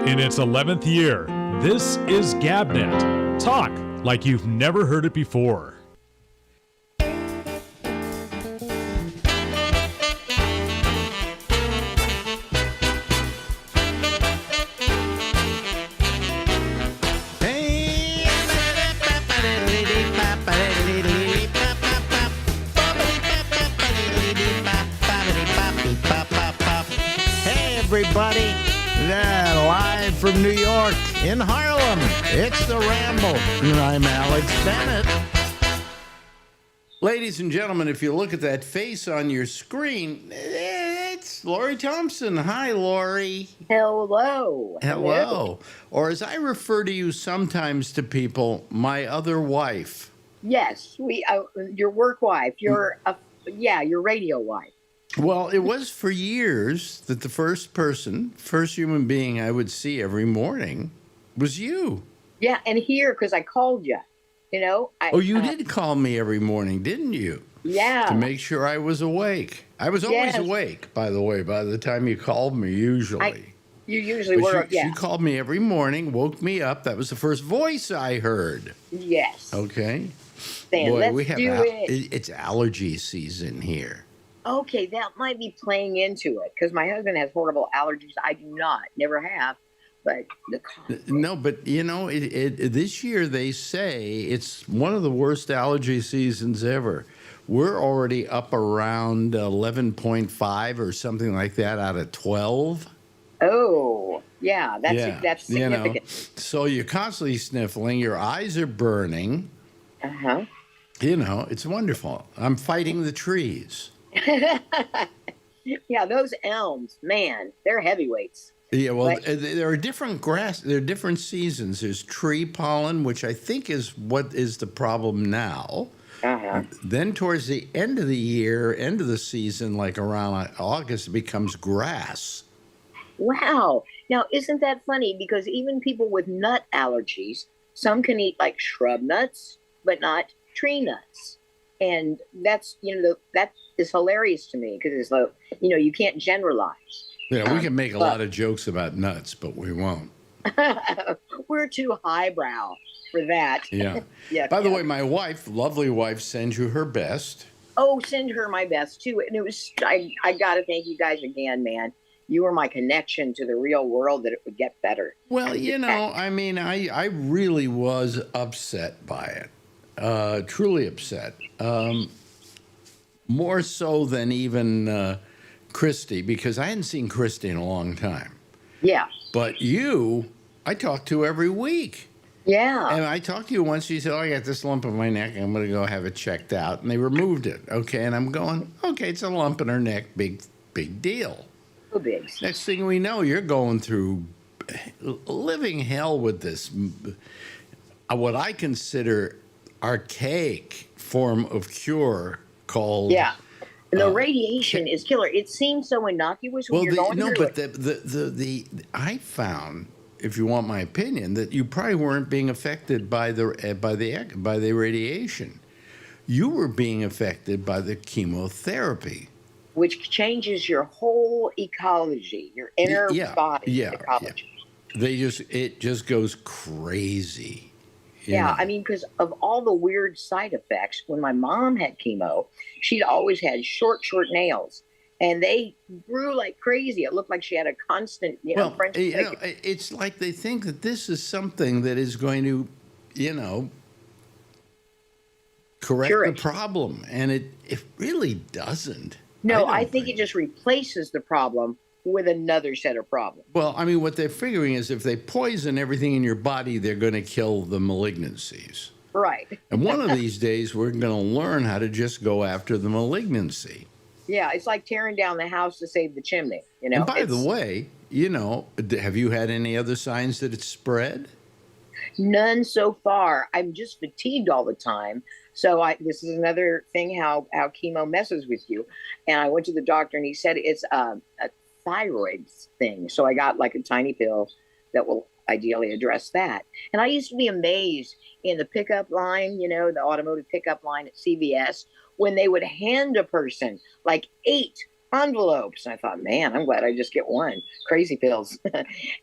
In its 11th year, this is GabNet. Talk like you've never heard it before. Everybody, live from New York in Harlem, it's the Ramble, and I'm Alex Bennett. Ladies and gentlemen, if you look at that face on your screen, it's Lori Thompson. Hi, Lori. Hello. Hello. Or as I refer to you sometimes to people, my other wife. Yes, your work wife, your radio wife. Well, it was for years that the first human being I would see every morning was you. Yeah, and here, because I called you, you did call me every morning, didn't you? Yeah. To make sure I was awake. I was always awake, by the way, by the time you called me, usually. You usually were, She called me every morning, woke me up. That was the first voice I heard. Yes. Okay. Then Boy, let's do it. It's allergy season here. Okay, that might be playing into it because my husband has horrible allergies. I do not, never have. But no, but this year they say it's one of the worst allergy seasons ever. We're already up around 11.5 or something like that out of 12. Oh, yeah, that's significant. So you're constantly sniffling. Your eyes are burning. Uh-huh. It's wonderful. I'm fighting the trees. Yeah, those elms, man, they're heavyweights. Yeah, well, there are different there are different seasons. There's tree pollen, which I think is what is the problem now. Uh-huh. Then towards the end of the year, end of the season, like around August, it becomes grass. Wow. Now, isn't that funny? Because even people with nut allergies, some can eat like shrub nuts, but not tree nuts. And that's, that is hilarious to me because it's like, you can't generalize. Yeah, we can make a lot of jokes about nuts, but we won't. We're too highbrow for that. Yeah. Yeah. By the way, my wife, lovely wife, sends you her best. Oh, send her my best too. And it was, I got to thank you guys again, man. You were my connection to the real world that it would get better. Well, I really was upset by it. Truly upset. More so than even Christy, because I hadn't seen Christy in a long time. Yeah. But you, I talk to every week. Yeah. And I talked to you once. You said, I got this lump in my neck. I'm going to go have it checked out. And they removed it. Okay. And I'm going, okay, it's a lump in her neck. Big deal. So big. Next thing we know, you're going through living hell with this, what I consider archaic form of cure called the radiation is killer. It seems so innocuous when you're going through it. I found, if you want my opinion, that you probably weren't being affected by the radiation. You were being affected by the chemotherapy, which changes your whole ecology, your inner body ecology. It just goes crazy. Yeah, I mean, because of all the weird side effects, when my mom had chemo, she'd always had short nails, and they grew like crazy. It looked like she had a constant, it's like they think that this is something that is going to, correct the problem, and it really doesn't. No, I think it just replaces the problem with another set of problems. Well, I mean, what they're figuring is if they poison everything in your body, they're going to kill the malignancies. Right. And one of these days, we're going to learn how to just go after the malignancy. Yeah, it's like tearing down the house to save the chimney. And by the way, have you had any other signs that it's spread? None so far. I'm just fatigued all the time. So this is another thing how chemo messes with you. And I went to the doctor and he said it's a thyroid thing. So I got like a tiny pill that will ideally address that. And I used to be amazed in the pickup line, the automotive pickup line at CVS, when they would hand a person like 8 envelopes. And I thought, man, I'm glad I just get one. Crazy pills.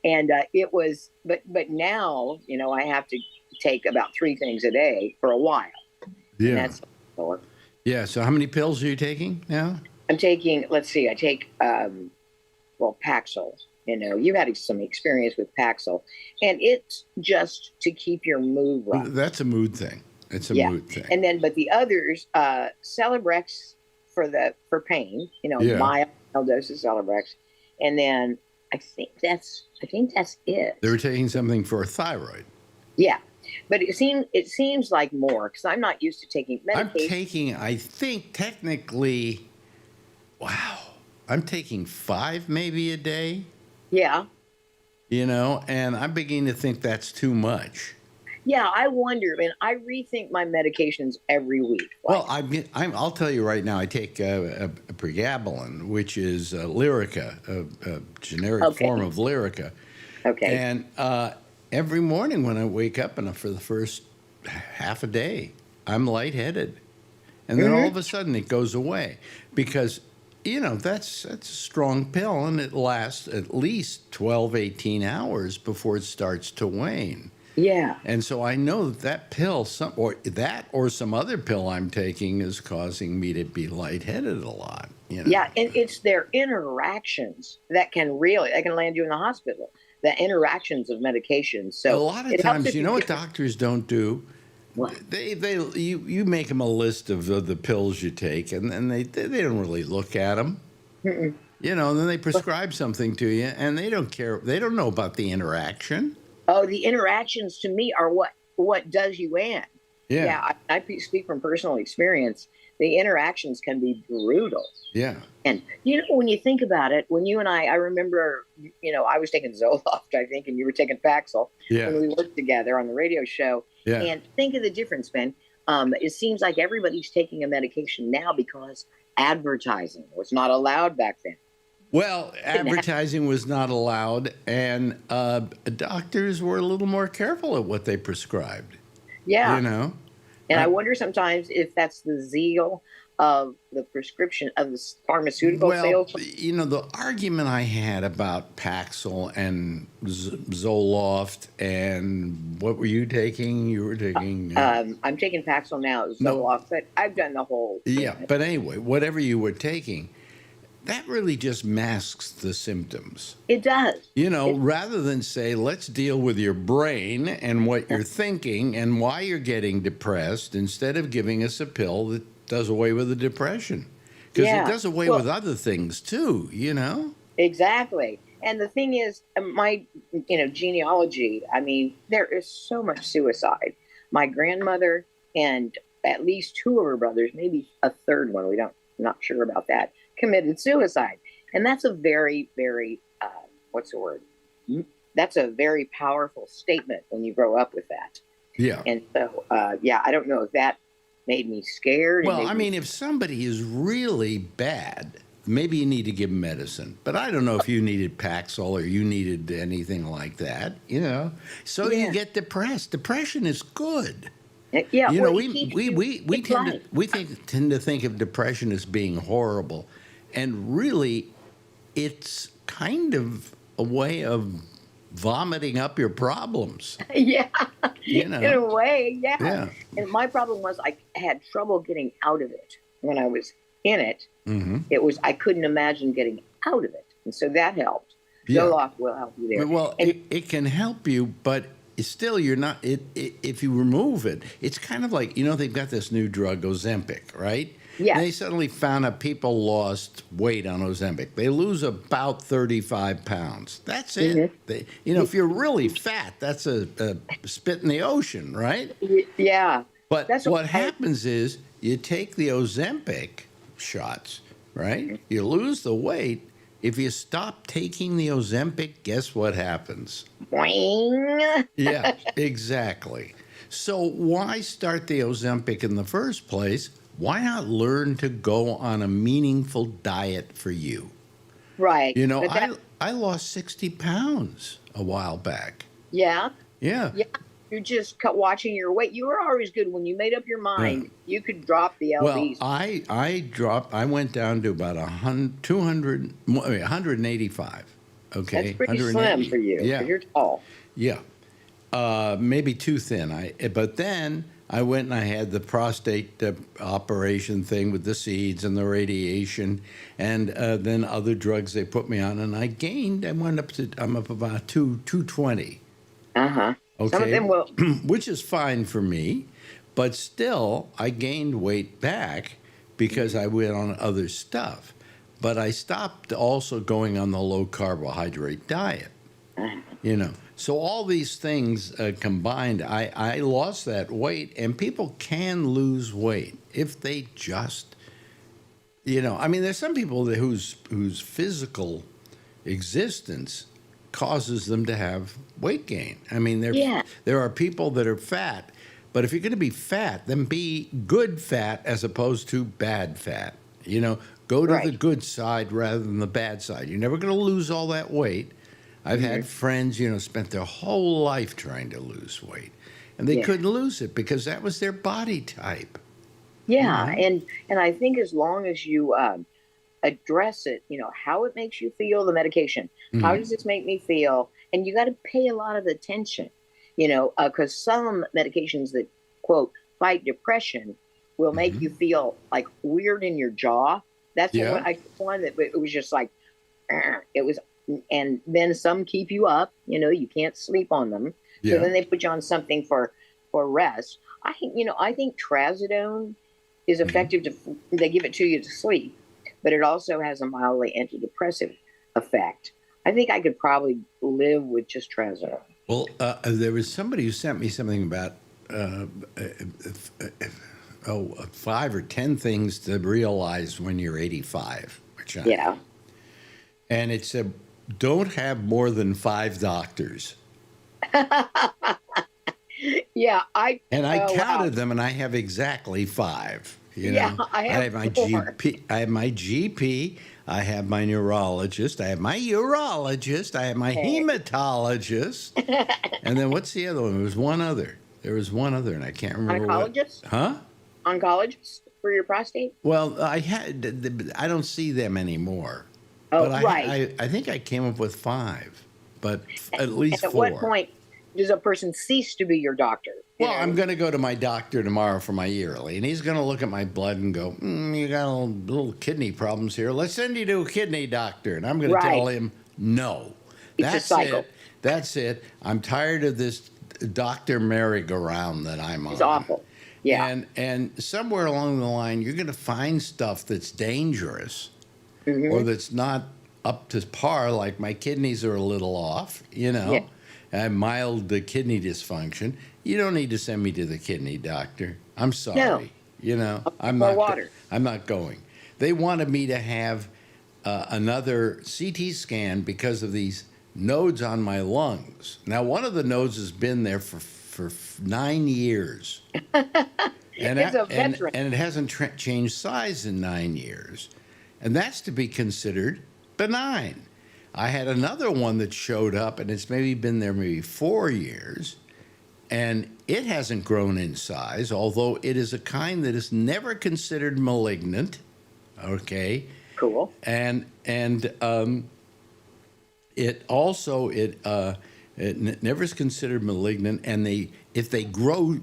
And it was, but now, I have to take about 3 things a day for a while. And Yeah. that's, Yeah. So how many pills are you taking now? I'm taking, let's see, I take, Paxil. You've had some experience with Paxil, and it's just to keep your mood right. That's a mood thing. It's a mood thing. And then, but the others, Celebrex for pain, Yeah. mild dose of Celebrex, and then I think that's it. They were taking something for thyroid. Yeah, but it seems like more because I'm not used to taking medication. I'm taking, I think technically, wow, I'm taking 5 maybe a day. Yeah. And I'm beginning to think that's too much. Yeah, I wonder. I mean, I rethink my medications every week. Well, I'll tell you right now, I take a pregabalin, which is Lyrica, a generic form of Lyrica. Okay. And every morning when I wake up, and for the first half a day, I'm lightheaded. And then all of a sudden it goes away because, that's a strong pill, and it lasts at least 12, 18 hours before it starts to wane. Yeah. And so I know that pill, or some other pill I'm taking is causing me to be lightheaded a lot. Yeah, and it's their interactions that can land you in the hospital. The interactions of medications. So a lot of times, what doctors don't do? What? You make them a list of the pills you take, and then they don't really look at them. And then they prescribe something to you, and they don't care. They don't know about the interaction. Oh, the interactions to me are what does you in. Yeah. I speak from personal experience. The interactions can be brutal. Yeah. And, when you think about it, when you and I remember, I was taking Zoloft, I think, and you were taking Paxil when we worked together on the radio show. Yeah. And think of the difference, Ben. It seems like everybody's taking a medication now because advertising was not allowed back then. Well, advertising was not allowed, and doctors were a little more careful at what they prescribed. Yeah. And I wonder sometimes if that's the zeal of the prescription of the pharmaceutical sales. The argument I had about Paxil and Zoloft, and what were you taking? You were taking... I'm taking Paxil now, Zoloft, but I've done the whole... Yeah, but anyway, whatever you were taking... That really just masks the symptoms. It does. Rather than say, let's deal with your brain and what you're thinking and why you're getting depressed, instead of giving us a pill that does away with the depression. Because it does away with other things too, Exactly. And the thing is, my, genealogy, I mean, there is so much suicide. My grandmother and at least 2 of her brothers, maybe a third one, not sure about that, committed suicide. And that's a very, very, what's the word? That's a very powerful statement when you grow up with that. Yeah. And so, I don't know if that made me scared. Well, if somebody is really bad, maybe you need to give them medicine. But I don't know if you needed Paxil or you needed anything like that, So you get depressed. Depression is good. Yeah, we tend to think of depression as being horrible, and really, it's kind of a way of vomiting up your problems. Yeah, in a way, yeah. And my problem was I had trouble getting out of it when I was in it. Mm-hmm. I couldn't imagine getting out of it, and so that helped. Zoloft will help you there. Well, it can help you, but still, you're not. If you remove it, it's kind of like they've got this new drug Ozempic, right? Yeah. And they suddenly found out people lost weight on Ozempic. They lose about 35 pounds. That's it. Mm-hmm. If you're really fat, that's a spit in the ocean, right? Yeah. But what happens is you take the Ozempic shots, right? You lose the weight. If you stop taking the Ozempic, guess what happens? Boing. Yeah, exactly. So why start the Ozempic in the first place? Why not learn to go on a meaningful diet for you? Right. I lost 60 pounds a while back. Yeah. Yeah. Yeah. you're just watching your weight. You were always good when you made up your Yeah. mind. You could drop the Well, lbs. I went down to about 185. Okay, That's pretty 180. slim for you Yeah, because you're tall. yeah. Maybe too thin. But then I went and I had the prostate operation thing with the seeds and the radiation, and then other drugs they put me on, and I gained. I'm up about 220. Uh-huh. Okay, Some of them will. which is fine for me, but still I gained weight back because I went on other stuff. But I stopped also going on the low carbohydrate diet. So all these things combined, I lost that weight, and people can lose weight if they just, I mean, there's some people whose physical existence causes them to have weight gain. I mean, there are people that are fat, but if you're going to be fat, then be good fat as opposed to bad fat. Go to the good side rather than the bad side. You're never going to lose all that weight. I've had friends, spent their whole life trying to lose weight, and they couldn't lose it because that was their body type. Yeah, and I think as long as you address it, how it makes you feel, the medication, how does this make me feel, and you got to pay a lot of attention, because some medications that quote fight depression will make you feel like weird in your jaw. That's one that it was just like it was. And then some keep you up, you can't sleep on them. So then they put you on something for rest. I think trazodone is effective they give it to you to sleep, but it also has a mildly antidepressive effect. I think I could probably live with just trazodone. Well, there was somebody who sent me something about 5 or 10 things to realize when you're 85, which and it said, don't have more than 5 doctors. I counted them, and I have exactly 5. I have my GP. I have my GP. I have my neurologist. I have my urologist. I have my hematologist. And then what's the other one? There was one other, and I can't remember. Oncologist? Huh? Oncologist for your prostate? Well, I don't see them anymore. Oh, but right. I think I came up with 5, but at least 4. At what point does a person cease to be your doctor? Well, I'm going to go to my doctor tomorrow for my yearly, and he's going to look at my blood and go, you got a little kidney problems here. Let's send you to a kidney doctor. And I'm going to tell him, no. It's a cycle. That's it. I'm tired of this doctor merry-go-round that I'm on. It's awful. Yeah. And somewhere along the line, you're going to find stuff that's dangerous. Or that's not up to par, like my kidneys are a little off, I have mild kidney dysfunction. You don't need to send me to the kidney doctor. I'm sorry. I'm not going. They wanted me to have another CT scan because of these nodes on my lungs. Now, one of the nodes has been there for 9 years. And it hasn't changed size in 9 years. And that's to be considered benign. I had another one that showed up, and it's been there 4 years, and it hasn't grown in size, although it is a kind that is never considered malignant. Okay. Cool. And it also it never is considered malignant, and if they grow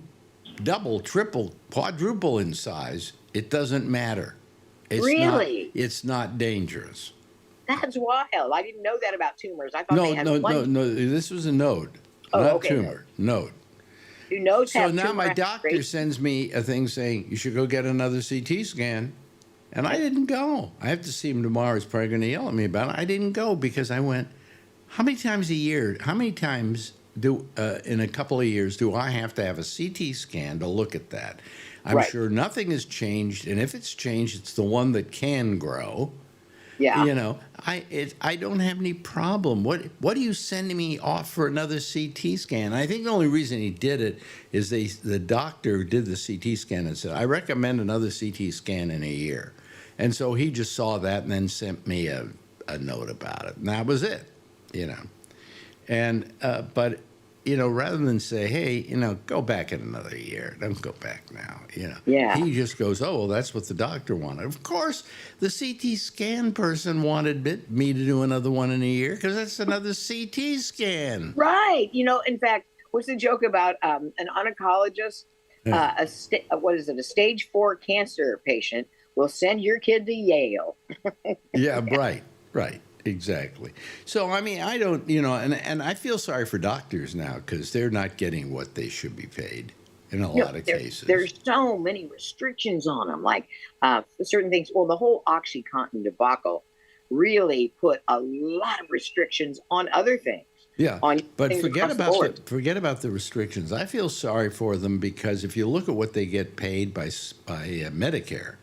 double, triple, quadruple in size, it doesn't matter. It's not dangerous. That's wild. I didn't know that about tumors. I thought they had one. No. This was a node, not tumor. Node. Do nodes have now my tumor doctor sends me a thing saying you should go get another CT scan, and I didn't go. I have to see him tomorrow. He's probably going to yell at me about it. I didn't go because I went. How many times a year? How many times in a couple of years do I have to have a CT scan to look at that? I'm sure nothing has changed, and if it's changed, it's the one that can grow. Yeah. I don't have any problem. What are you sending me off for another CT scan? I think the only reason he did it is the doctor did the CT scan and said, I recommend another CT scan in a year. And so he just saw that and then sent me a note about it. And that was it, And but rather than say, hey, go back in another year. Don't go back now. Yeah. He just goes, oh, well, that's what the doctor wanted. Of course, the CT scan person wanted me to do another one in a year because that's another CT scan. Right. In fact, what's the joke about an oncologist, Yeah. a stage 4 cancer patient will send your kid to Yale. Yeah, right, exactly. So, I mean, I don't, and I feel sorry for doctors now because they're not getting what they should be paid in a lot of cases. There's so many restrictions on them, like certain things. Well, the whole OxyContin debacle really put a lot of restrictions on other things. Yeah, on but things forget across the about board. forget about the restrictions. I feel sorry for them because if you look at what they get paid by Medicare,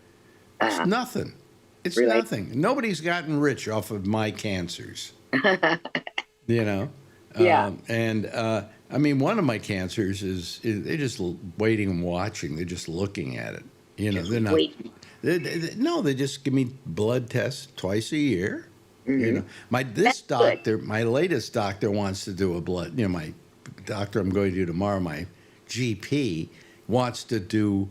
it's nothing. It's Really? nothing. Nobody's gotten rich off of my cancers. You know. Yeah. I mean, one of my cancers is they're just waiting and watching. They're just looking at it. Just They're not. waiting. No, they just give me blood tests twice a year. Mhm. This That's good. doctor, my latest doctor wants to do a blood. My doctor I'm going to do tomorrow, my GP wants to do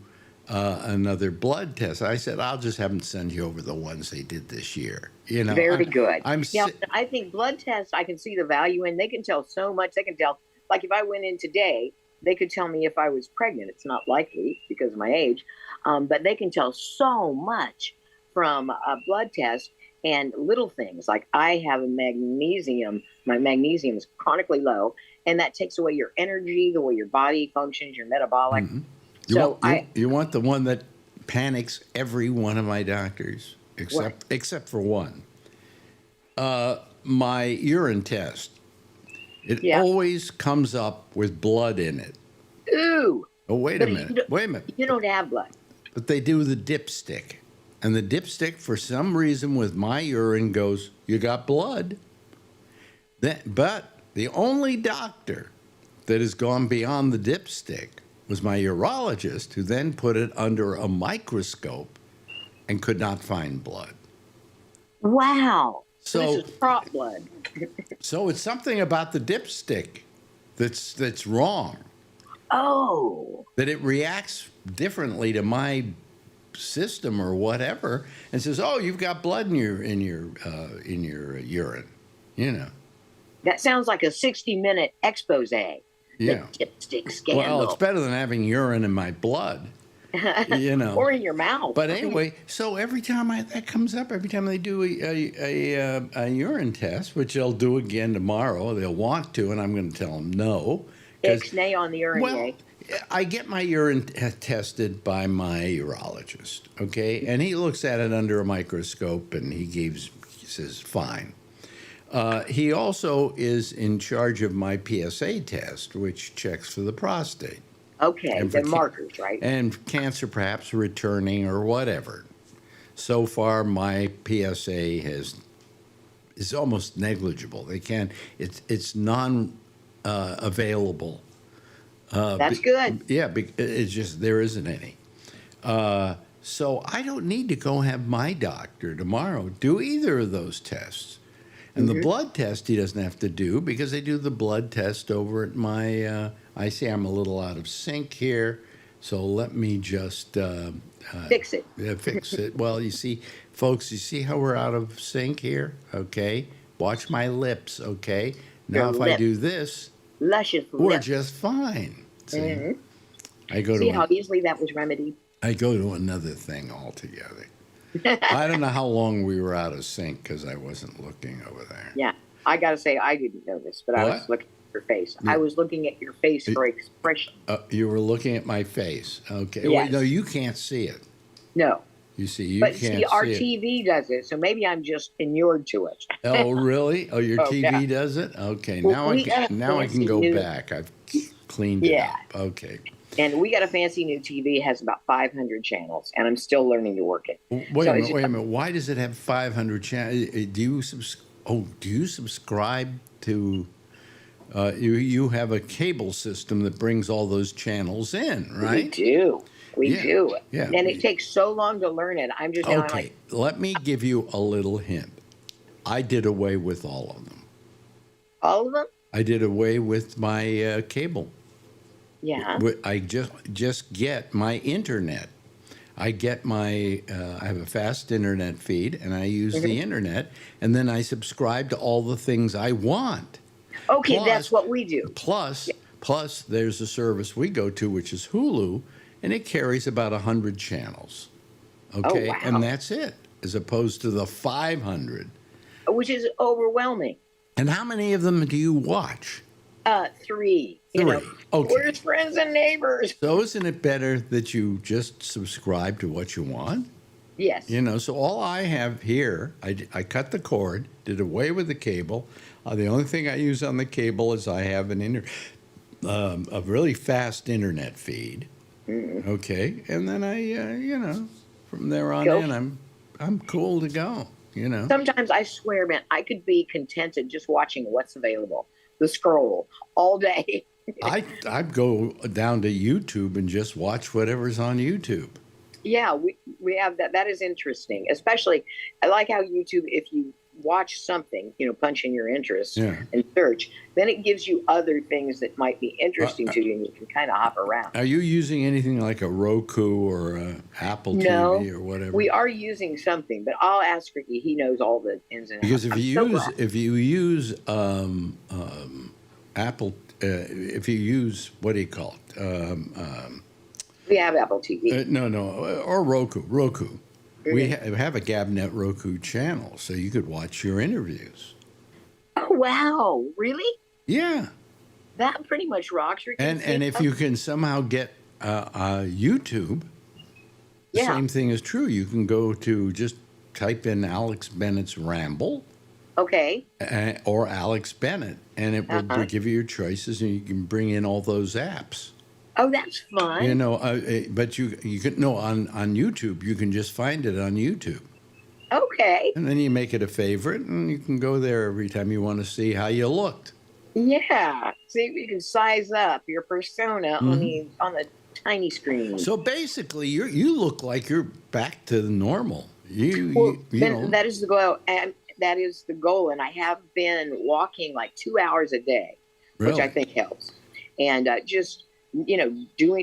another blood test. I said I'll just have them send you over the ones they did this year. Very good. I'm Now, si- I think blood tests, I can see the value in. They can tell so much. They can tell, like if I went in today, they could tell me if I was pregnant. It's not likely because of my age, but they can tell so much from a blood test and little things. Like I have a magnesium. My magnesium is chronically low, and that takes away your energy, the way your body functions, your metabolic. So you want the one that panics every one of my doctors, except for one. My urine test. It Yeah. always comes up with blood in it. Ooh, Oh, wait a minute. Wait a minute. you don't have blood. But they do the dipstick. And the dipstick, for some reason, with my urine goes, you got blood. But the only doctor that has gone beyond the dipstick was my urologist, who then put it under a microscope and could not find blood. Wow. So- this is prop blood. So it's something about the dipstick that's wrong. Oh. That it reacts differently to my system or whatever, and says, "Oh, you've got blood in your urine," That sounds like a 60-minute expose. Yeah. The dipstick scandal. Well, it's better than having urine in my blood, Or in your mouth. But anyway, so every time that comes up, every time they do a urine test, which they'll do again tomorrow, they'll want to, and I'm going to tell them no. Ixnay on the urine. Well, I get my urine tested by my urologist, okay? And he looks at it under a microscope, and he says, fine. He also is in charge of my PSA test, which checks for the prostate. Okay, And the for markers, right? And cancer perhaps returning or whatever. So far, my PSA is almost negligible. It's non-available. That's good. Yeah, it's just there isn't any. So I don't need to go have my doctor tomorrow do either of those tests. And the blood test he doesn't have to do because they do the blood test over at my. I see I'm a little out of sync here, so let me just Fix it. fix it. Well, you see, folks, you see how we're out of sync here? Okay, watch my lips. Okay, now Your if I lip. do this, Luscious we're lip. just fine. See, Mhm. I go See to how easily that was remedied? I go to another thing altogether. I don't know how long we were out of sync because I wasn't looking over there. Yeah. I got to say, I didn't know this, but I was What? looking at your face. I was looking at your face for expression. You were looking at my face. Okay. Yes. Wait, no, you can't see it. No. You see, you But can't see, our see it. TV does it, so maybe I'm just inured to it. Oh, really? Oh, your Oh, TV yeah. does it? Okay. Well, Now we got a I can fancy go new- back. I've cleaned it Yeah. up. Okay. And we got a fancy new TV. It has about 500 channels, and I'm still learning to work it. Wait So a it's minute. Wait a minute. Why does it have 500 channels? Do you subscribe to? You have a cable system that brings all those channels in, right? We do. We Yeah, do. yeah. And it takes so long to learn it. I'm just now Okay. like, Let me give you a little hint. I did away with all of them. all of them? I did away with my cable. Yeah. I just get my internet. I get my I have a fast internet feed, and I use the internet, and then I subscribe to all the things I want. Okay, Plus- that's what we do. Plus, Yeah. plus, there's a service we go to, which is Hulu, and it carries about 100 channels. Okay, wow. and that's it, as opposed to the 500. Which is overwhelming. And how many of them do you watch? 3. You Three. know, Okay. we're friends and neighbors. So isn't it better that you just subscribe to what you want? Yes. You know, so all I have here, I cut the cord, did away with the cable. The only thing I use on the cable is I have a really fast internet feed. Okay, and then I, you know, from there on Go. in, I'm cool to go. You know, Sometimes I swear, man, I could be contented just watching what's available, the scroll, all day. I'd go down to YouTube and just watch whatever's on YouTube. Yeah, we have that. That is interesting. Especially, I like how YouTube, if you watch something, you know, punch in your interests Yeah. and search, then it gives you other things that might be interesting to you, and you can kind of hop around. Are you using anything like a Roku or a Apple No, TV or whatever? we are using something, but I'll ask Ricky. He knows all the ins and outs. Because I'm so glad. if you use Apple, if you use what do you call it? We have Apple TV. No, or Roku. We have a Gabnet Roku channel, so you could watch your interviews. Oh wow, really? Yeah, That pretty much rocks. Ricky. and if you can somehow get YouTube, the Yeah. same thing is true. You can go to just type in Alex Bennett's Ramble. Okay. Or Alex Bennett, and it will Uh-huh. give you your choices, and you can bring in all those apps. Oh, that's fun. You know, but you can no on YouTube. You can just find it on YouTube, Okay. and then you make it a favorite, and you can go there every time you want to see how you looked. Yeah. See, you can size up your persona on the tiny screen. So basically, you look like you're back to the normal. Well, You then know, that is the goal, and that is the goal. And I have been walking like 2 hours a day, which really. I think helps. And just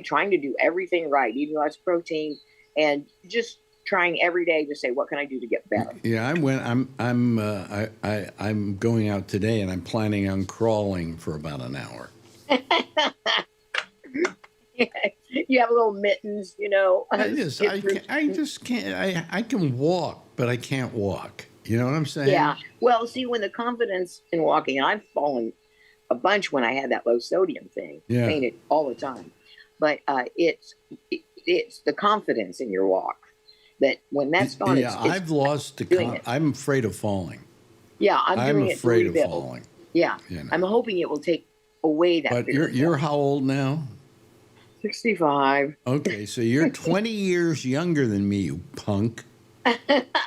trying to do everything right, eating lots of protein, and just trying every day to say, what can I do to get better? Yeah, I'm going out today, and I'm planning on crawling for about an hour. You have little mittens, I just can't. I can walk, but I can't walk. You know what I'm saying? Yeah. Well, see, when the confidence in walking, and I've fallen a bunch when I had that low sodium thing, Yeah. fainted all the time. But it's the confidence in your walk that when that's gone, Yeah, I've lost the. doing it. I'm afraid of falling. Yeah, I'm doing afraid it of to rebuild. falling. Yeah, You know. I'm hoping it will take away that. But fear. you're how old now? 65. Okay, so you're 20 years younger than me, you punk.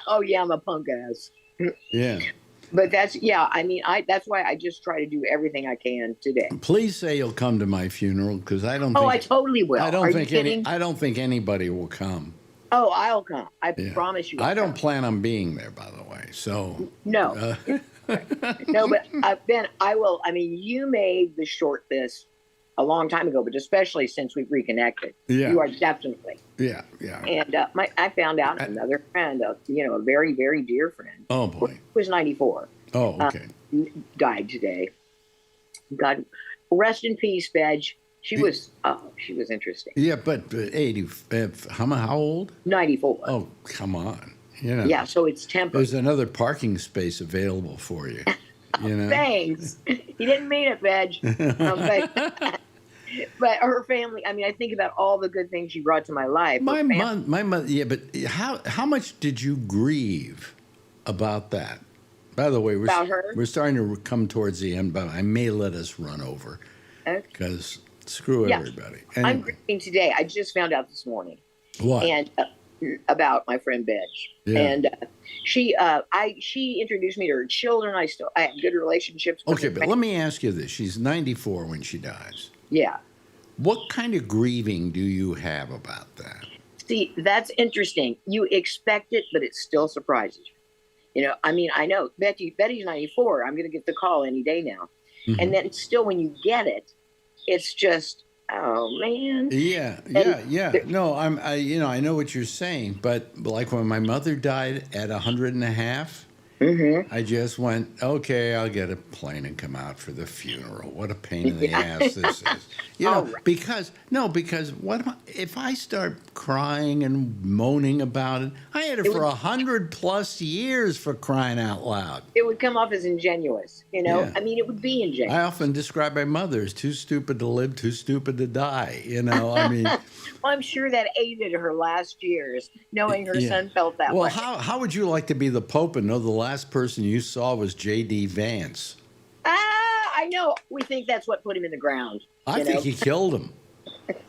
Oh yeah, I'm a punk ass. Yeah. But that's that's why I just try to do everything I can today. Please say you'll come to my funeral, because I don't. Oh, think, I totally will. I don't Are think you kidding? I don't think anybody will come. Oh, I'll come. I Yeah. promise you. I I'll don't come. plan on being there, by the way. So. No. No, but Ben, I will. I mean, you made the short list a long time ago, but especially since we've reconnected, Yeah. you are definitely. Yeah. And I found out another friend, a very, very dear friend, Oh boy. who was 94, Oh, okay. died today. God rest in peace, Bedge. She was interesting. Yeah, but 80. How old? 94. Oh, come on. You know. Yeah, so it's tempered. There's another parking space available for you. You know. Thanks. He didn't mean it, Bedge. But her family. I mean, I think about all the good things she brought to my life. My mother. Yeah, but how much did you grieve about that? By the way, About her? we're starting to come towards the end, but I may let us run over Okay. because screw Yeah. everybody. I'm Anyway, grieving today. I just found out this morning, what? and about my friend Bedge. Yeah. And she introduced me to her children. I have good relationships with Okay, her but family. let me ask you this: she's 94 when she dies. Yeah. What kind of grieving do you have about that? See, that's interesting. You expect it, but it still surprises you. I mean, I know Betty's 94. I'm going to get the call any day now. And then still when you get it, it's just, oh man. Yeah. No, I know what you're saying, but like when my mother died at 100 and a half, I just went, okay, I'll get a plane and come out for the funeral. What a pain in the ass this is. Right. Because what if I start crying and moaning about it? I had it for 100+ years, for crying out loud. It would come off as ingenuous, Yeah. I mean, it would be ingenuous. I often describe my mother as too stupid to live, too stupid to die. I mean. Well, I'm sure that aided her last years, knowing her son felt that Well, way. how would you like to be the Pope and know the last person you saw was J.D. Vance? I know. We think that's what put him in the ground. I think he killed him.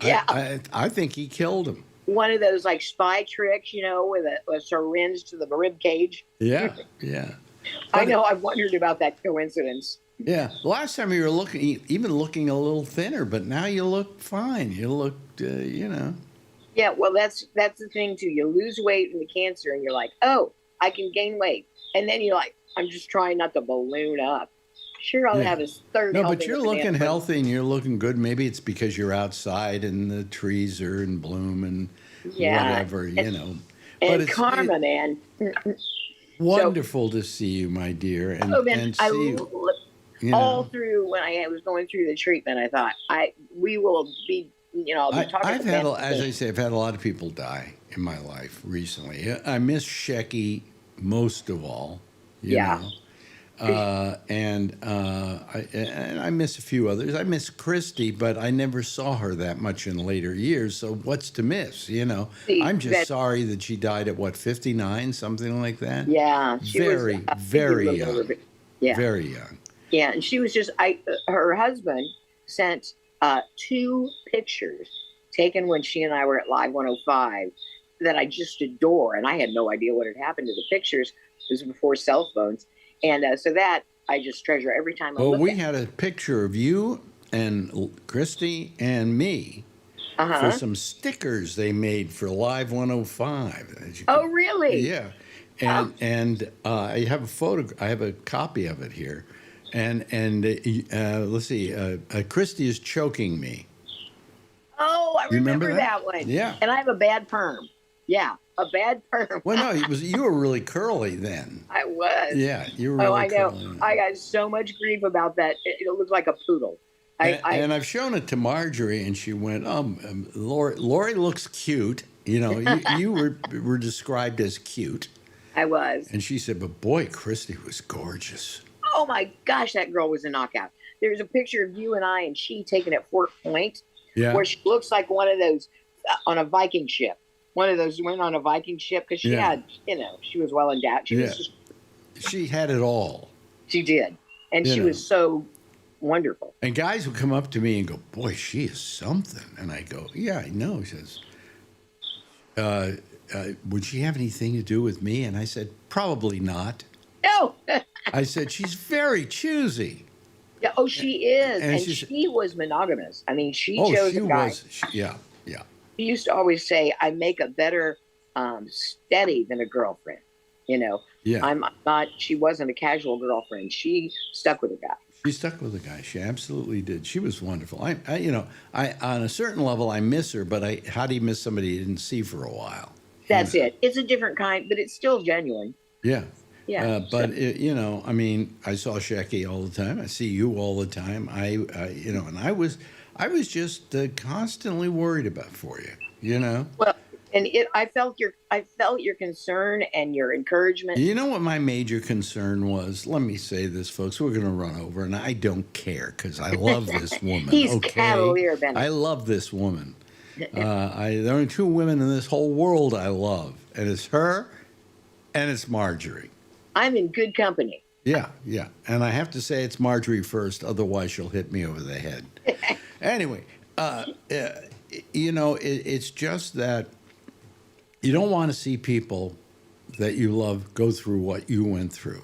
Yeah. I think he killed him. One of those like spy tricks, with a syringe to the rib cage. Yeah. I know. I've wondered about that coincidence. Yeah. Last time you were looking a little thinner, but now you look fine. You look, Yeah, well, that's the thing too. You lose weight from the cancer, and you're like, oh, I can gain weight, and then you're like, I'm just trying not to balloon up. Sure, I'll have a third. No, but you're looking healthy and you're looking good. Maybe it's because you're outside and the trees are in bloom and whatever, And But karma, man. Wonderful to see you, my dear, and see you. All through when I was going through the treatment, I thought we will be. I'll be talking. I've had, as I say, I've had a lot of people die in my life recently. I miss Shecky most of all. You know. And I miss a few others. I miss Christy, but I never saw her that much in later years. So what's to miss? I'm just sorry that she died at 59, something like that. Yeah, she very, was, very young. Yeah, very young. Yeah, and she was just. Her husband sent 2 pictures taken when she and I were at Live 105 that I just adore, and I had no idea what had happened to the pictures. It was before cell phones. And so that I just treasure every time I look at. Well, we had a picture of you and Christy and me for some stickers they made for Live 105. Oh, really? Yeah. And I have a photo. I have a copy of it here. And let's see. Christy is choking me. Oh, I remember that one. Yeah. And I have a bad perm. Yeah. A bad perm. Well, no, you were really curly then. I was. Yeah, you were really curly. I know. I got so much grief about that. It looked like a poodle. And I've shown it to Marjorie, and she went, Lori looks cute. You were described as cute. I was. And she said, but boy, Christy was gorgeous. Oh, my gosh, that girl was a knockout. There's a picture of you and I and she taken at Fort Point where she looks like one of those on a Viking ship. One of those went on a Viking ship because she had, she was well endowed. She had it all. She did. And she was so wonderful. And guys would come up to me and go, boy, she is something. And I go, yeah, I know. He says, would she have anything to do with me? And I said, probably not. No. I said, she's very choosy. Yeah, she is. And she was monogamous. I mean, she chose a guy. Yeah. She used to always say, I make a better steady than a girlfriend. Yeah. I'm not, she wasn't a casual girlfriend. She stuck with a guy. She stuck with a guy. She absolutely did. She was wonderful. I on a certain level, I miss her, but how do you miss somebody you didn't see for a while? That's it. It's a different kind, but it's still genuine. Yeah. Yeah. But I mean, I saw Shecky all the time. I see you all the time. And I was just constantly worried about for you. Well, and I felt your concern and your encouragement. You know what my major concern was? Let me say this, folks. We're going to run over, and I don't care because I love this woman. He's cavalier, Bennett. I love this woman. There are only 2 women in this whole world I love, and it's her, and it's Marjorie. I'm in good company. Yeah. And I have to say it's Marjorie first, otherwise she'll hit me over the head. Anyway, it's just that you don't want to see people that you love go through what you went through.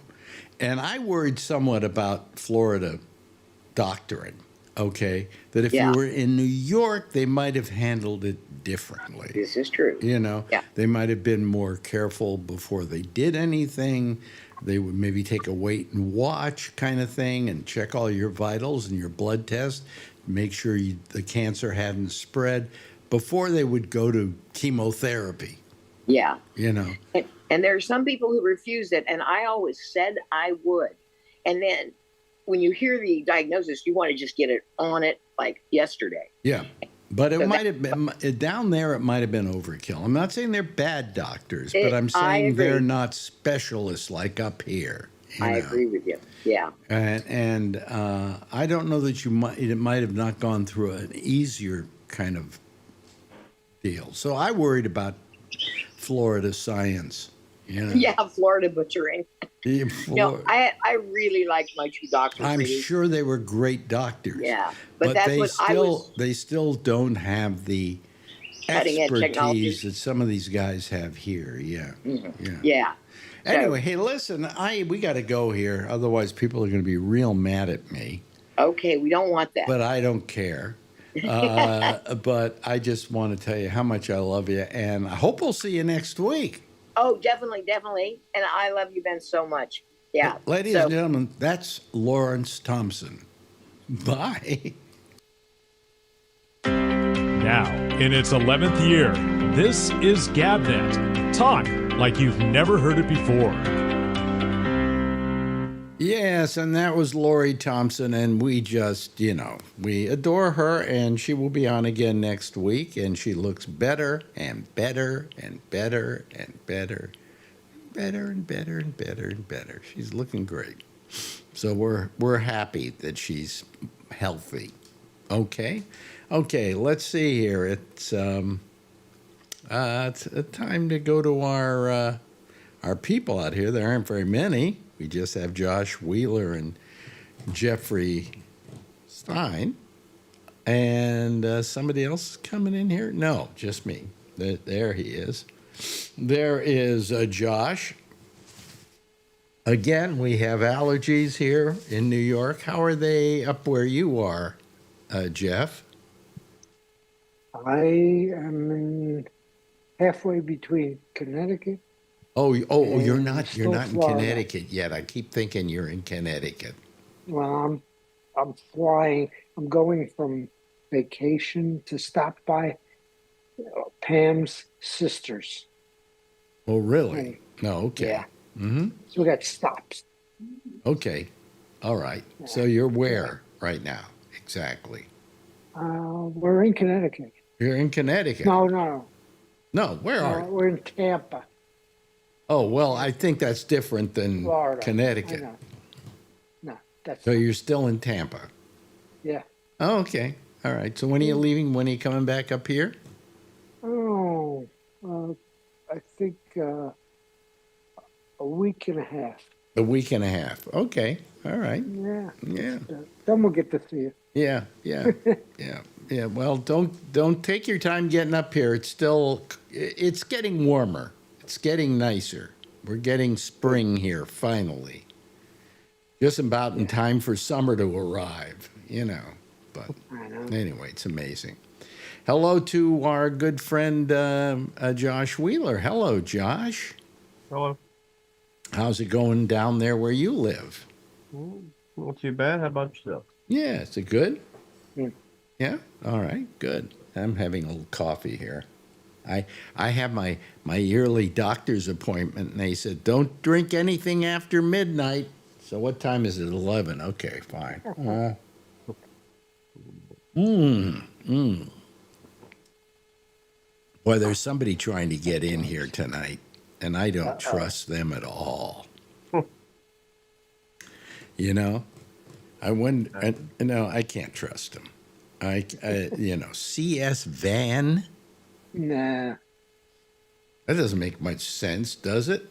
And I worried somewhat about Florida doctoring, okay? That if you were in New York, they might have handled it differently. This is true. They might have been more careful before they did anything. They would maybe take a wait and watch kind of thing and check all your vitals and your blood test, make sure the cancer hadn't spread before they would go to chemotherapy. Yeah. You know. And there are some people who refuse it, and I always said I would. And then when you hear the diagnosis, you want to just get it on it like yesterday. Yeah. But it might have been down there. It might have been overkill. I'm not saying they're bad doctors, but I'm saying they're not specialists like up here. I agree with you. Yeah. And I don't know that it might have not gone through an easier kind of deal. So I worried about Florida science. You know? Yeah, Florida butchering. No, I really liked my two doctors. I'm sure they were great doctors. Yeah, but that's they still don't have the expertise that some of these guys have here. Yeah, yeah. Anyway, hey, listen, we got to go here. Otherwise, people are going to be real mad at me. Okay, we don't want that. But I don't care. But I just want to tell you how much I love you, and I hope we'll see you next week. Oh, definitely. And I love you, Ben, so much. Yeah. Ladies and gentlemen, that's Lawrence Thompson. Bye. Now, in its 11th year, this is GabNet. Talk like you've never heard it before. Yes, and that was Lori Thompson, and we just, we adore her, and she will be on again next week, and she looks better and better and better and better, better and better and better and better. She's looking great. So we're happy that she's healthy. Okay, let's see here. It's a time to go to our people out here. There aren't very many. We just have Josh Wheeler and Jeffrey Stein. And somebody else coming in here? No, just me. There he is. There is Josh. Again, we have allergies here in New York. How are they up where you are, Jeff? I am halfway between Connecticut. Oh, you're not in Florida. Connecticut yet. I keep thinking you're in Connecticut. Well, I'm flying. I'm going from vacation to stop by Pam's sisters. Oh, really? No, okay. Yeah. Mm-hmm. So we got stops. Okay. All right. So you're where right now? Exactly. We're in Connecticut. You're in Connecticut. No, where are you? we're in Tampa. Oh, well, I think that's different than Florida. Connecticut. I know. No, that's So you're still in Tampa. yeah. Oh, okay. All right. So when are you leaving? When are you coming back up here? Oh, I think a week and a half. A week and a half. Okay. All right. Yeah. Yeah. Then we'll get to see you. Yeah. Yeah. Well, don't take your time getting up here. It's getting warmer. It's getting nicer. We're getting spring here finally. Just about in time for summer to arrive, But I know. anyway, it's amazing. Hello to our good friend Josh Wheeler. Hello, Josh. Hello. How's it going down there where you live? Not too bad. How about yourself? Yeah, is it good? Hmm. Yeah? All right, good. I'm having a little coffee here. I have my yearly doctor's appointment, and they said, don't drink anything after midnight. So what time is it? 11. Okay, fine. Boy, there's somebody trying to get in here tonight, and I don't trust them at all. I can't trust them. C.S. Van? Nah. That doesn't make much sense, does it?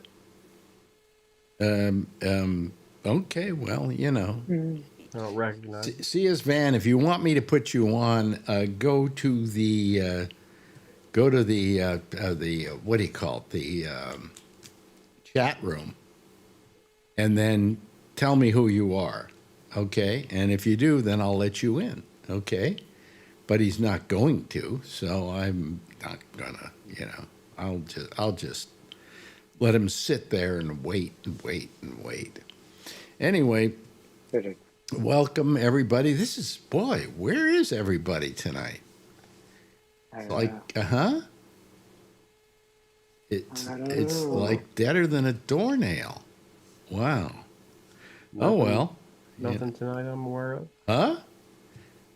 Okay, well, I don't recognize. C.S. Van, if you want me to put you on, go to the what do you call it? The chat room, and then tell me who you are, okay? And if you do, then I'll let you in, okay? But he's not going to, so I'm not gonna, I'll just Let him sit there and wait and wait and wait. Anyway, Correct. welcome everybody. This is, boy, where is everybody tonight? I It's don't like, know. It's I don't it's know. like deader than a doornail. Wow. Oh Nothing, well. Yeah. nothing tonight I'm aware of. Huh?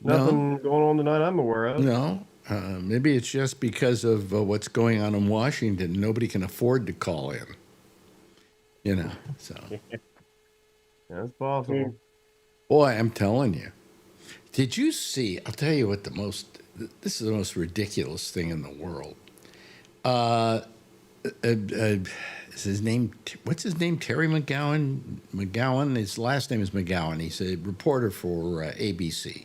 No, Nothing going on tonight I'm aware of. no. Maybe it's just because of what's going on in Washington. Nobody can afford to call in. You know. So, That's possible. boy, I'm telling you. Did you see? I'll tell you what this is the most ridiculous thing in the world. Is his name? What's his name? Terry McGowan. McGowan. His last name is McGowan. He's a reporter for ABC,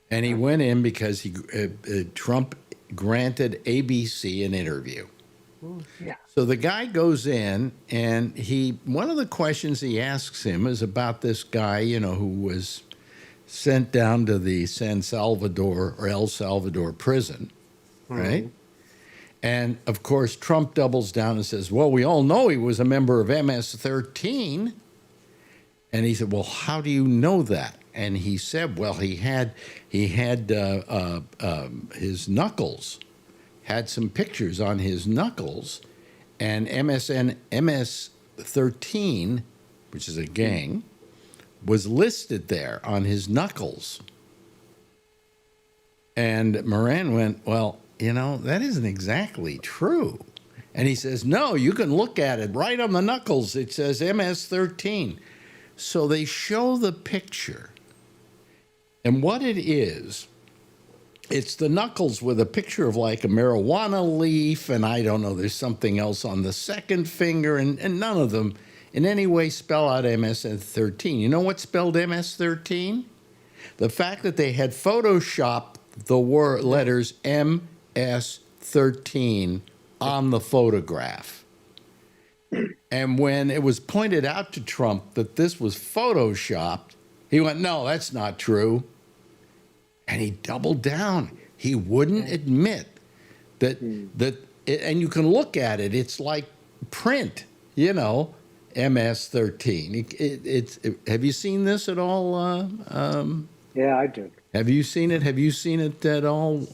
and he went in because Trump granted ABC an interview. Yeah. So the guy goes in, and one of the questions he asks him is about this guy, you know, who was sent down to the San Salvador or El Salvador prison, right? And of course, Trump doubles down and says, well, we all know he was a member of MS-13. And he said, well, how do you know that? And he said, well, he had his knuckles, had some pictures on his knuckles, and MS-13, which is a gang, was listed there on his knuckles. And Moran went, well, you know, that isn't exactly true. And he says, no, you can look at it right on the knuckles. It says MS-13. So they show the picture. And what it is, it's the knuckles with a picture of like a marijuana leaf, and I don't know, there's something else on the second finger, and none of them in any way spell out MS-13. You know what spelled MS-13? The fact that they had photoshopped the letters MS-13 on the photograph. And when it was pointed out to Trump that this was photoshopped, he went, no, that's not true. And he doubled down. He wouldn't admit that, and you can look at it, it's like print, you know, MS-13. Have you seen this at all? Yeah, I did. Have you seen it? Have you seen it at all?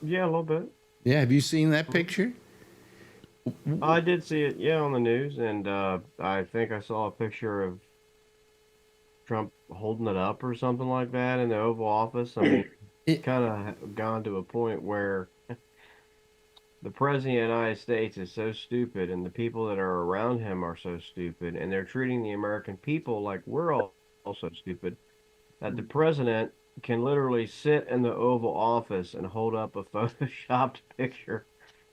Yeah, a little bit. Yeah, have you seen that picture? I did see it, yeah, on the news, and I think I saw a picture of Trump holding it up or something like that in the Oval Office. I mean, it's kind of gone to a point where the president of the United States is so stupid, and the people that are around him are so stupid, and they're treating the American people like we're all also stupid, that the president can literally sit in the Oval Office and hold up a photoshopped picture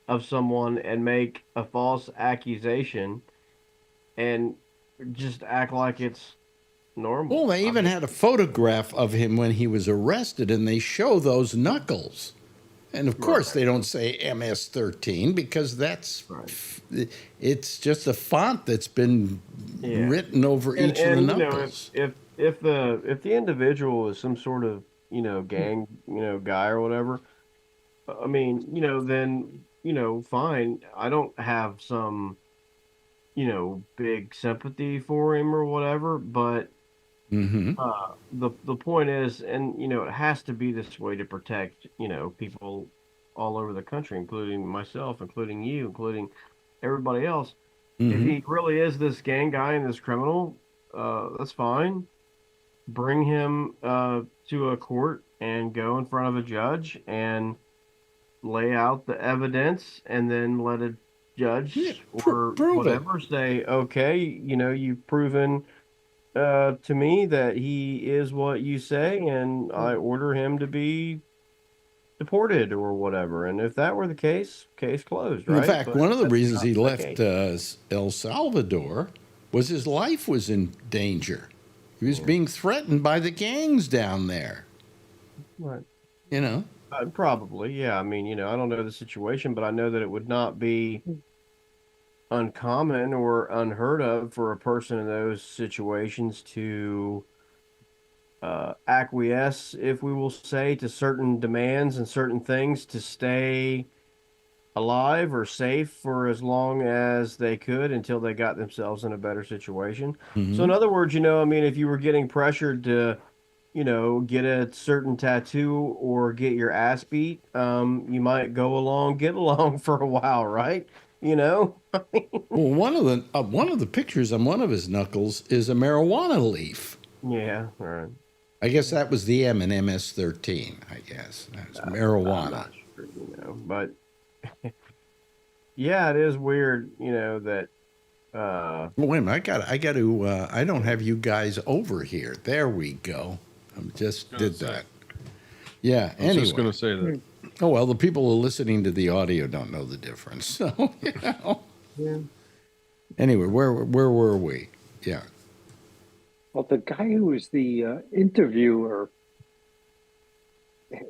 of someone and make a false accusation and just act like it's normal. Well, they even had a photograph of him when he was arrested, and they show those knuckles. And of course, they don't say MS-13 because it's just a font that's been written over each of the knuckles. You know, if the individual is some sort of, you know, gang, you know, guy or whatever, I mean, you know, then, you know, fine. I don't have some, you know, big sympathy for him or whatever, but the point is, and you know, it has to be this way to protect, you know, people all over the country, including myself, including you, including everybody else. If he really is this gang guy and this criminal, that's fine. Bring him to a court and go in front of a judge and lay out the evidence, and then let a judge or whatever say, okay, you know, you've proven to me that he is what you say, and I order him to be deported or whatever. And if that were the case closed, right? In fact, But one of the that's reasons not he the left case. El Salvador was his life was in danger. He was being threatened by the gangs down there. Right. You know? Probably, yeah. I mean, you know, I don't know the situation, but I know that it would not be uncommon or unheard of for a person in those situations to acquiesce, if we will say, to certain demands and certain things to stay alive or safe for as long as they could until they got themselves in a better situation. So in other words, I mean, if you were getting pressured to, get a certain tattoo or get your ass beat, you might go along, get along for a while, right? I mean, Well, one of the pictures on one of his knuckles is a marijuana leaf. yeah, all right. I guess that was the M in MS-13. I guess that's marijuana. I'm not sure, but yeah, it is weird, that Well, wait a minute. I don't have you guys over here. There we go. I just did that. Yeah. I was Anyway. just going to say that. Oh, well, the people who are listening to the audio don't know the difference. So, Yeah. Anyway, where were we? Yeah. Well, the guy who was the interviewer,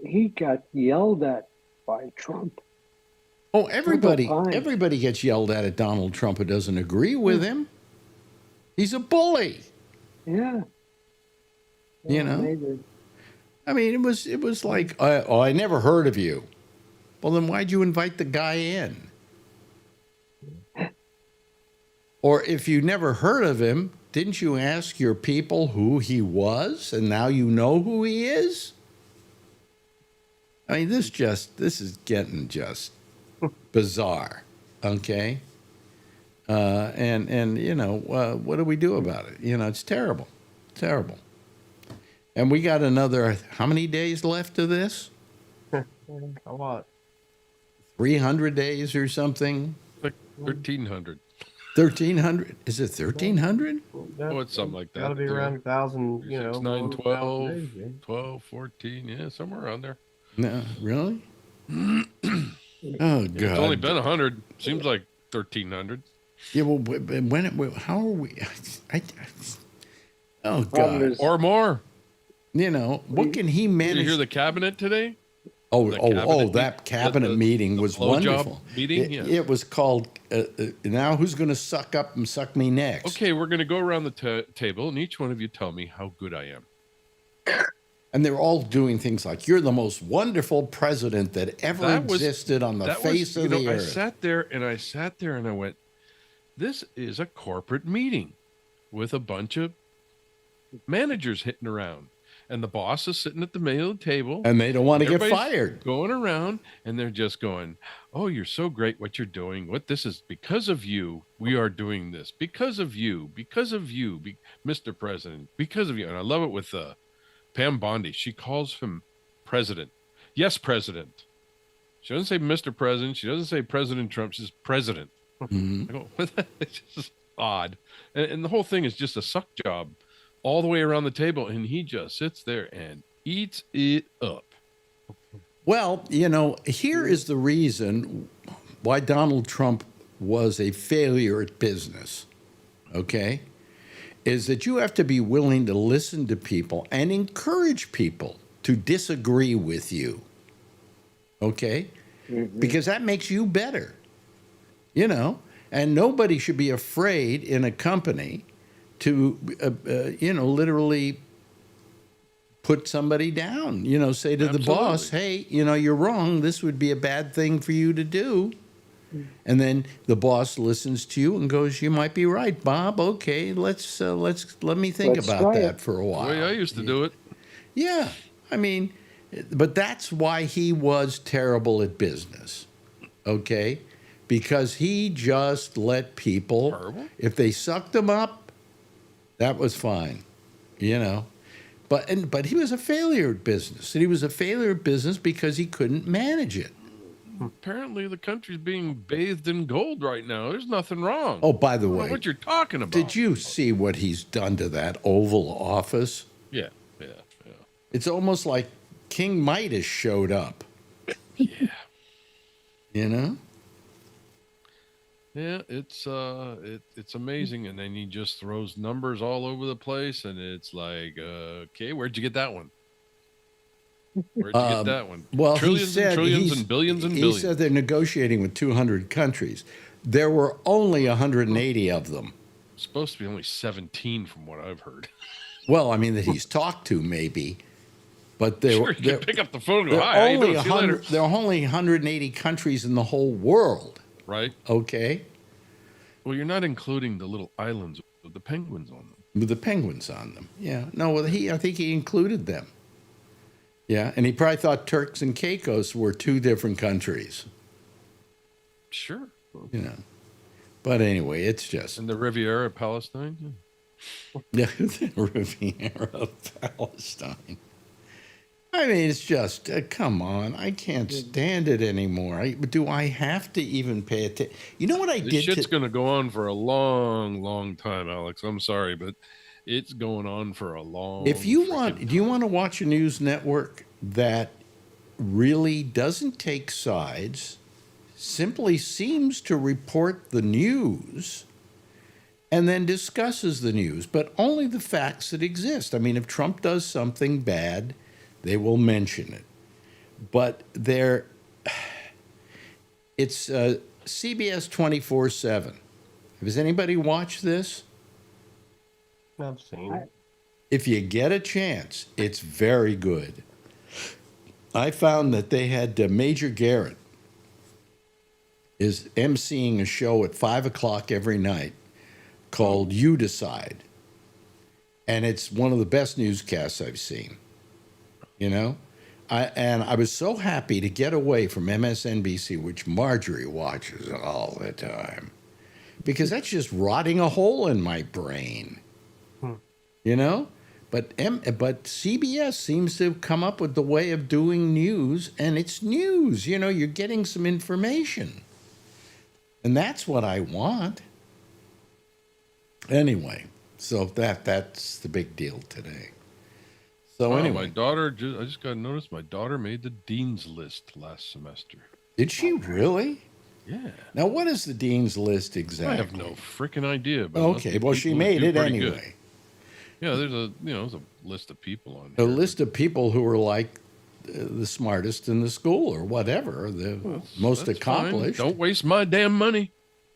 he got yelled at by Trump. Oh, everybody gets yelled at Donald Trump who doesn't agree with him. He's a bully. Yeah. You know? I mean, it was like, I never heard of you. Well, then why'd you invite the guy in? Or if you never heard of him, didn't you ask your people who he was, and now you know who he is? I mean, this is getting just bizarre, okay? And what do we do about it? It's terrible, terrible. And we got another, how many days left of this? A lot. 300 days or something? Like 1,300. 1,300? Is it 1,300? Oh, it's something like that. Got to be around 1,000, 6, 9, 12, 12, 14, yeah, somewhere around there. No, really? Oh, God. It's only been 100. Seems like 1,300. Yeah, well, how are we? Oh, Problem God. is- Or more. What can he Did manage? you hear the cabinet today? That cabinet meeting was blowjob wonderful. meeting? Yeah. It was called, Now Who's Going to Suck Up and Suck Me Next? Okay, we're going to go around the table, and each one of you tell me how good I am. And they're all doing things like, you're the most wonderful president that ever existed on the face of the earth. I sat there and I went, this is a corporate meeting with a bunch of managers hitting around. And the boss is sitting at the middle of the table. And they don't want to get Everybody's fired. Going around, and they're just going, oh, you're so great what you're doing. This is because of you, we are doing this. Because of you, Mr. President, because of you. And I love it with Pam Bondi. She calls him president. Yes, president. She doesn't say Mr. President. She doesn't say President Trump. She says president. Mm-hmm. I go, it's just odd. And the whole thing is just a suck job all the way around the table. And he just sits there and eats it up. Well, here is the reason why Donald Trump was a failure at business, okay? Is that you have to be willing to listen to people and encourage people to disagree with you, okay? Mm-hmm. Because that makes you better, and nobody should be afraid in a company to, literally put somebody down, say to the boss, hey, you're wrong. This would be a bad thing for you to do. And then the boss listens to you and goes, you might be right, Bob. Okay, let me think about that for a while. The way I used to do it. Yeah. I mean, but that's why he was terrible at business. Okay? Because he just let people, if they sucked him up, that was fine, But he was a failure at business. And he was a failure at business because he couldn't manage it. Apparently, the country's being bathed in gold right now. There's nothing wrong. Oh, by the I don't way, know what you're talking about? did you see what he's done to that Oval Office? Yeah. It's almost like King Midas showed up. Yeah. Yeah, it's amazing, and then he just throws numbers all over the place, and it's like, okay, where'd you get that one? Where'd you get that one? Well, trillions and trillions and billions and billions. He said they're negotiating with 200 countries. There were only 180 of them. It's supposed to be only 17 from what I've heard. Well, I mean, that he's talked to, maybe. But Sure, you can pick up the phone and go, hi, how you doing? See you later. there are only 180 countries in the whole world. Right. Okay. Well, you're not including the little islands with the penguins on them. With the penguins on them. Yeah. No, well, I think he included them. Yeah. And he probably thought Turks and Caicos were two different countries. Sure. You know. But anyway, it's just. And the Riviera, Palestine? Yeah, the Riviera of Palestine. I mean, it's just, come on. I can't stand it anymore. Do I have to even pay attention? You know what I This did? shit's going to go on for a long, long time, Alex. I'm sorry, but it's going on for a long If you want, do you want to watch a news network that really doesn't take sides, simply seems to report the news, and then discusses the news, but only the facts that exist? I mean, if Trump does something bad, they will mention it. But it's CBS 24/7. Has anybody watched this? I've seen it. If you get a chance, it's very good. I found that they had Major Garrett is emceeing a show at 5 o'clock every night called You Decide. And it's one of the best newscasts I've seen. You know? I was so happy to get away from MSNBC, which Marjorie watches all the time, because that's just rotting a hole in my brain. You know? But CBS seems to have come up with the way of doing news, and it's news. You know, you're getting some information. And that's what I want. Anyway, so that's the big deal today. So anyway, my daughter, I just got to notice my daughter made the dean's list last semester. Did she really? Yeah. Now, what is the dean's list exactly? I have no freaking idea. But Okay, well, she made it anyway. Yeah, there's a list of people on A here. list of people who are like the smartest in the school or whatever, the most That's accomplished. fine. Don't waste my damn money.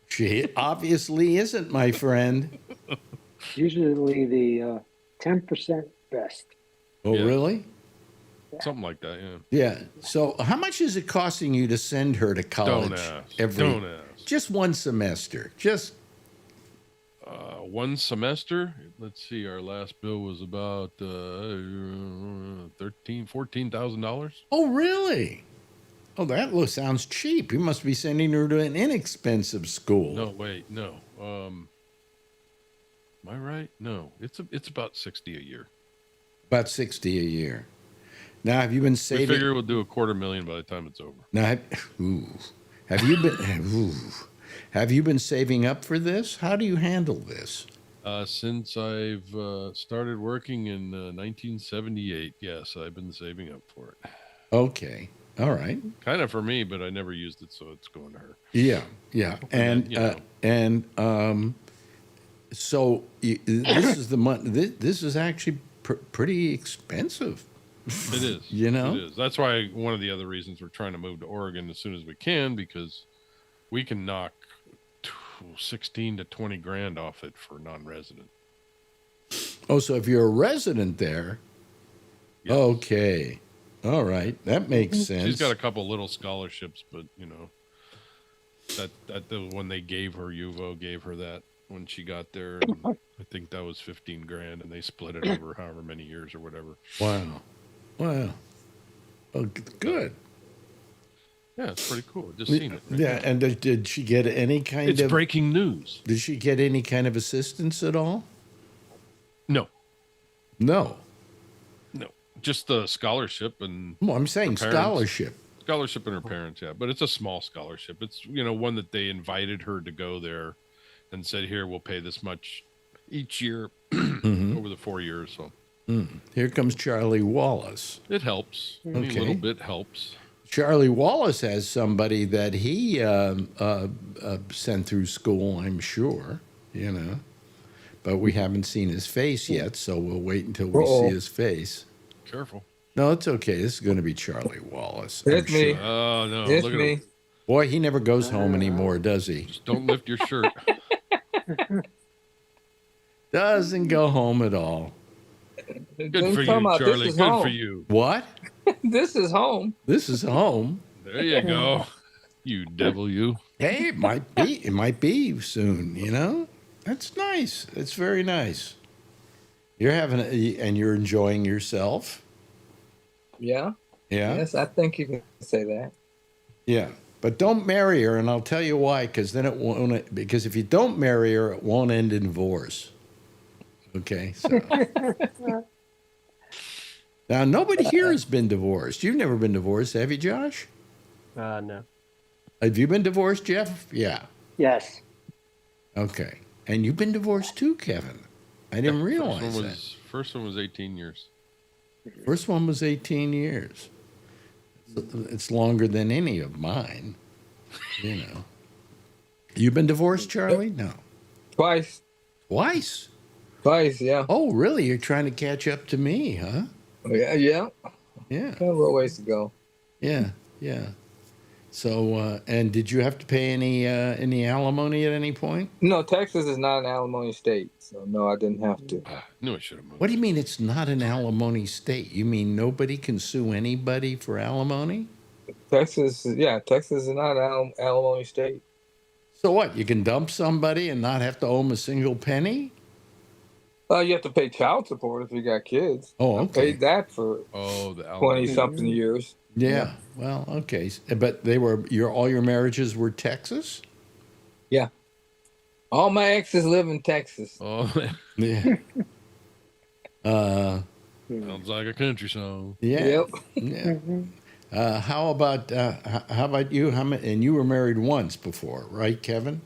She obviously isn't, my friend. Usually the 10% best. Oh, Yeah. really? Something like that, yeah. Yeah. So, how much is it costing you to send her to college? Don't ask. Every Don't ask. just one semester? Just One semester. Let's see. Our last bill was about $14,000. oh, really? Oh, that sounds cheap. You must be sending her to an inexpensive school. No, wait, no. Am I right? No, it's about 60 a year. About 60 a year. Now, have you been We saving? figure we'll do $250,000 by the time it's over. Now, have you been? Have you been saving up for this? How do you handle this? Since I've started working in 1978, yes, I've been saving up for it. Okay. All right. Kind of for me, but I never used it, so it's going to her. Yeah. Yeah. And then, so this is the month. This is actually pretty expensive. It is. You know? It is. That's why one of the other reasons we're trying to move to Oregon as soon as we can, because we can knock 16 to 20 grand off it for non-resident. Oh, so if you're a resident there, Yes. okay. All right. That makes sense. She's got a couple little scholarships, but that when they gave her, UVO gave her that when she got there. And I think that was 15 grand, and they split it over however many years or whatever. Wow. Wow. Oh, good. Yeah, it's pretty cool. Just seen it. Right Yeah, now. and did she get any kind It's of breaking news. Did she get any kind of assistance at all? No, No. just the scholarship and Well, I'm saying Her parents. scholarship. and her parents. Yeah, but it's a small scholarship. It's one that they invited her to go there, and said, "Here, we'll pay this much each year over the 4 years." So Here comes Charlie Wallace. it helps. Any Okay. little bit helps. Charlie Wallace has somebody that he sent through school, I'm sure, but we haven't seen his face yet, so we'll wait until we see his face. Careful. No, it's okay. This is going to be Charlie Wallace. I'm It's me. sure. Oh no! It's Look at me. him. Boy, he never goes home anymore, does he? Just don't lift your shirt. Doesn't go home at all. Good Then for come you, out, this Charlie. is Good home. for you. What? This is home. This is home. There you go. You devil, you. Hey, it might be. It might be soon. You know, that's nice. It's very nice. You're and you're enjoying yourself. Yeah. Yeah. Yes, I think you can say that. Yeah. But don't marry her, and I'll tell you why. Because then it won't. Because if you don't marry her, it won't end in divorce. Okay. So. Now nobody here has been divorced. You've never been divorced, have you, Josh? No. Have you been divorced, Jeff? Yeah. Yes. Okay. And you've been divorced too, Kevin. I didn't realize that. First one was 18 years. First one was 18 years. It's longer than any of mine, you know. You've been divorced, Charlie? No. Twice. Twice? Twice, yeah. Oh, really? You're trying to catch up to me, huh? Yeah, yeah. Yeah. Got a little ways to go. Yeah, yeah. So, and did you have to pay any alimony at any point? No, Texas is not an alimony state, so no, I didn't have to. Knew I should have moved. What do you mean it's not an alimony state? You mean nobody can sue anybody for alimony? Texas is not an alimony state. So what? You can dump somebody and not have to owe them a single penny? You have to pay child support if you got kids. Oh, I okay. paid that for The 20-something years. Yeah. Well, okay. But all your marriages were Texas? Yeah. All my exes live in Texas. Oh, Yeah. sounds like a country song. Yeah. Yep. Yeah. How about you? And you were married once before, right, Kevin?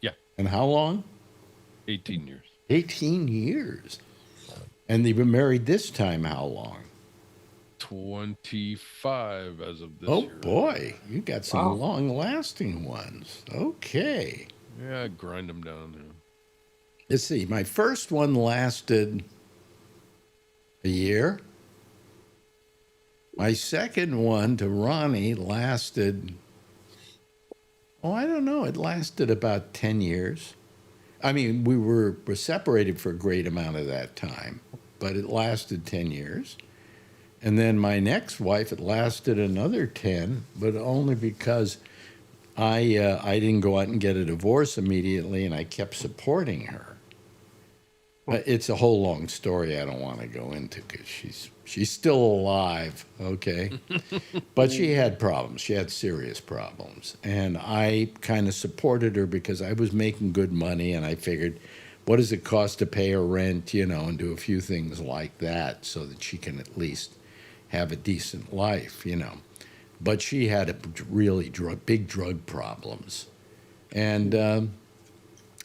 Yeah. And how long? 18 years. 18 years. And you've been married this time how long? 25 as of this Oh, year. boy. You got some Wow. long-lasting ones. Okay. Yeah, I grind them down there. Let's see. My first one lasted a year. My second one to Ronnie lasted, I don't know. It lasted about 10 years. I mean, we were separated for a great amount of that time, but it lasted 10 years. And then my next wife, it lasted another 10, but only because I didn't go out and get a divorce immediately, and I kept supporting her. It's a whole long story I don't want to go into because she's still alive, okay? But she had problems. She had serious problems. And I kind of supported her because I was making good money, and I figured, what does it cost to pay her rent, and do a few things like that so that she can at least have a decent life, But she had really big drug problems. And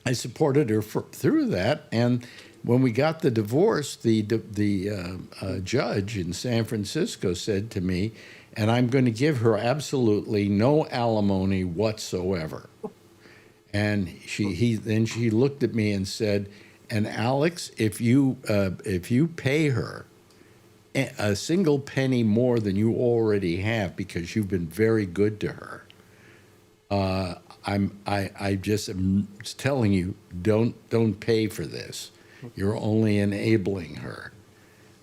I supported her through that. And when we got the divorce, the judge in San Francisco said to me, and I'm going to give her absolutely no alimony whatsoever. And then she looked at me and said, and Alex, if you pay her a single penny more than you already have because you've been very good to her, I just am telling you, don't pay for this. You're only enabling her.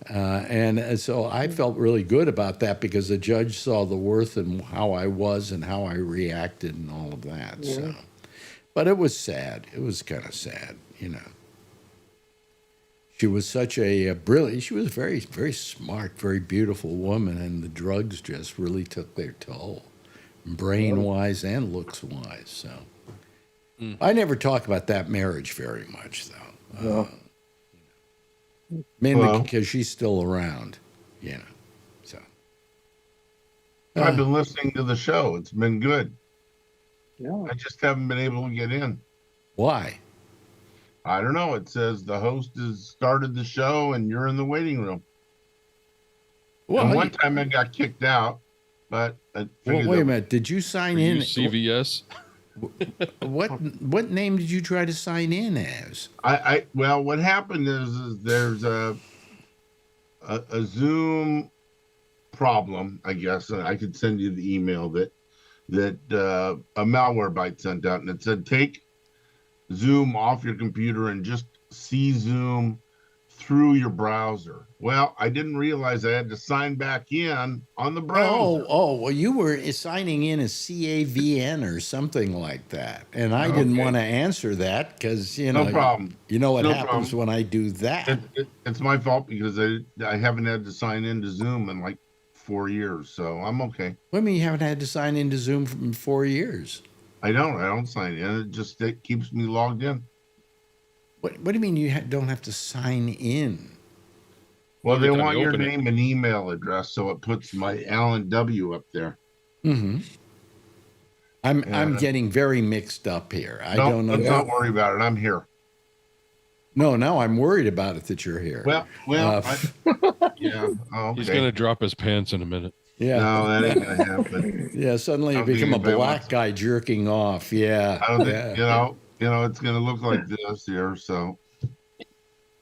And so I felt really good about that because the judge saw the worth in how I was and how I reacted and all of that. Yeah. So, but it was sad. It was kind of sad, She was such a brilliant. She was a very, very smart, very beautiful woman, and the drugs just really took their toll, brain-wise and looks-wise. So I never talk about that marriage very much, though. Mainly because she's still around, So I've been listening to the show. It's been good. Yeah. I just haven't been able to get in. Why? I don't know. It says the host has started the show and you're in the waiting room. Well, and one time I got kicked out, but I figured wait a minute. Did you sign Were in? you CVS? What name did you try to sign in as? Well, what happened is there's a Zoom problem, I guess. And I could send you the email that a malware byte sent out, and it said take Zoom off your computer and just see Zoom through your browser. Well, I didn't realize I had to sign back in on the browser. Well, you were signing in as CAVN or something like that, and I didn't Okay. want to answer that because No problem. You know what No happens problem. when I do that. It's my fault because I haven't had to sign into Zoom in like 4 years, so I'm okay. What do you mean you haven't had to sign into Zoom in 4 years? I don't sign in. It keeps me logged in. What do you mean you don't have to sign in? Well, Every they time want you your open it. name and email address, so it puts my Alan W up there. Mm-hmm. I'm Yeah. getting very mixed up here. I No, don't know. let's not worry about it. I'm here. No, I'm worried about it that you're here. Well, Uh, yeah. Okay. He's going to drop his pants in a minute. Yeah. No, that ain't gonna happen. Yeah, suddenly I you don't think become a anybody black wants- guy jerking off. Yeah. I don't think yeah. it's gonna look like this here. So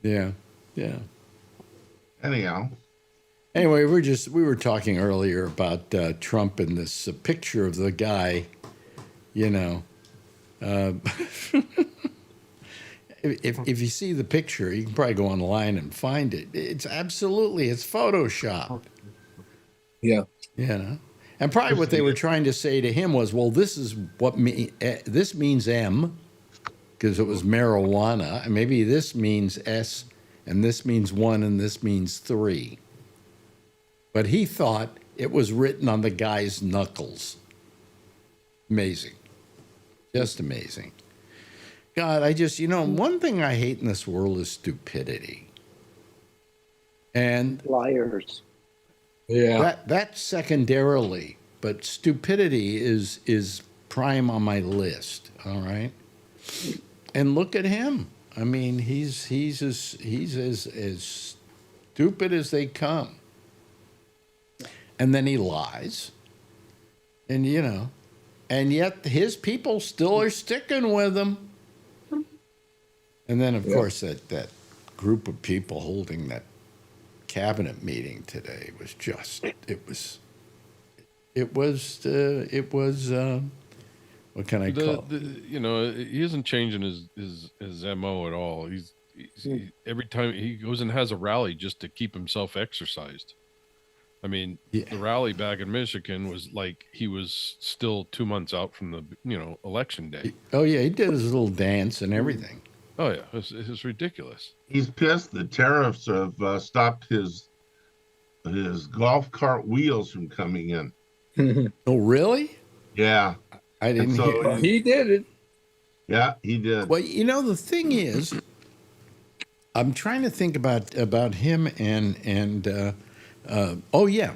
Yeah. anyhow, Anyway, we were talking earlier about Trump and this picture of the guy, if you see the picture, you can probably go online and find it. It's Photoshop. Yeah. And probably what they were trying to say to him was, well, this is this means M, because it was marijuana, and maybe this means S, and this means 1, and this means 3. But he thought it was written on the guy's knuckles. Amazing. Just amazing. God, one thing I hate in this world is stupidity. And Liars. Yeah. that's secondarily, but stupidity is prime on my list. All right. And look at him. I mean, he's as stupid as they come. And then he lies. And and yet his people still are sticking with him. And then of course that group of people holding that cabinet meeting today was just what can I call it? He isn't changing his MO at all. He's every time he goes and has a rally just to keep himself exercised. I mean, the rally back in Michigan was like he was still 2 months out from the election day. Oh yeah, he did his little dance and everything. Oh yeah, it's ridiculous. he's pissed. The tariffs have stopped his golf cart wheels from coming in. Oh really? Yeah, I didn't so hear. He did it. yeah, he did. Well, the thing is, I'm trying to think about him and oh yeah.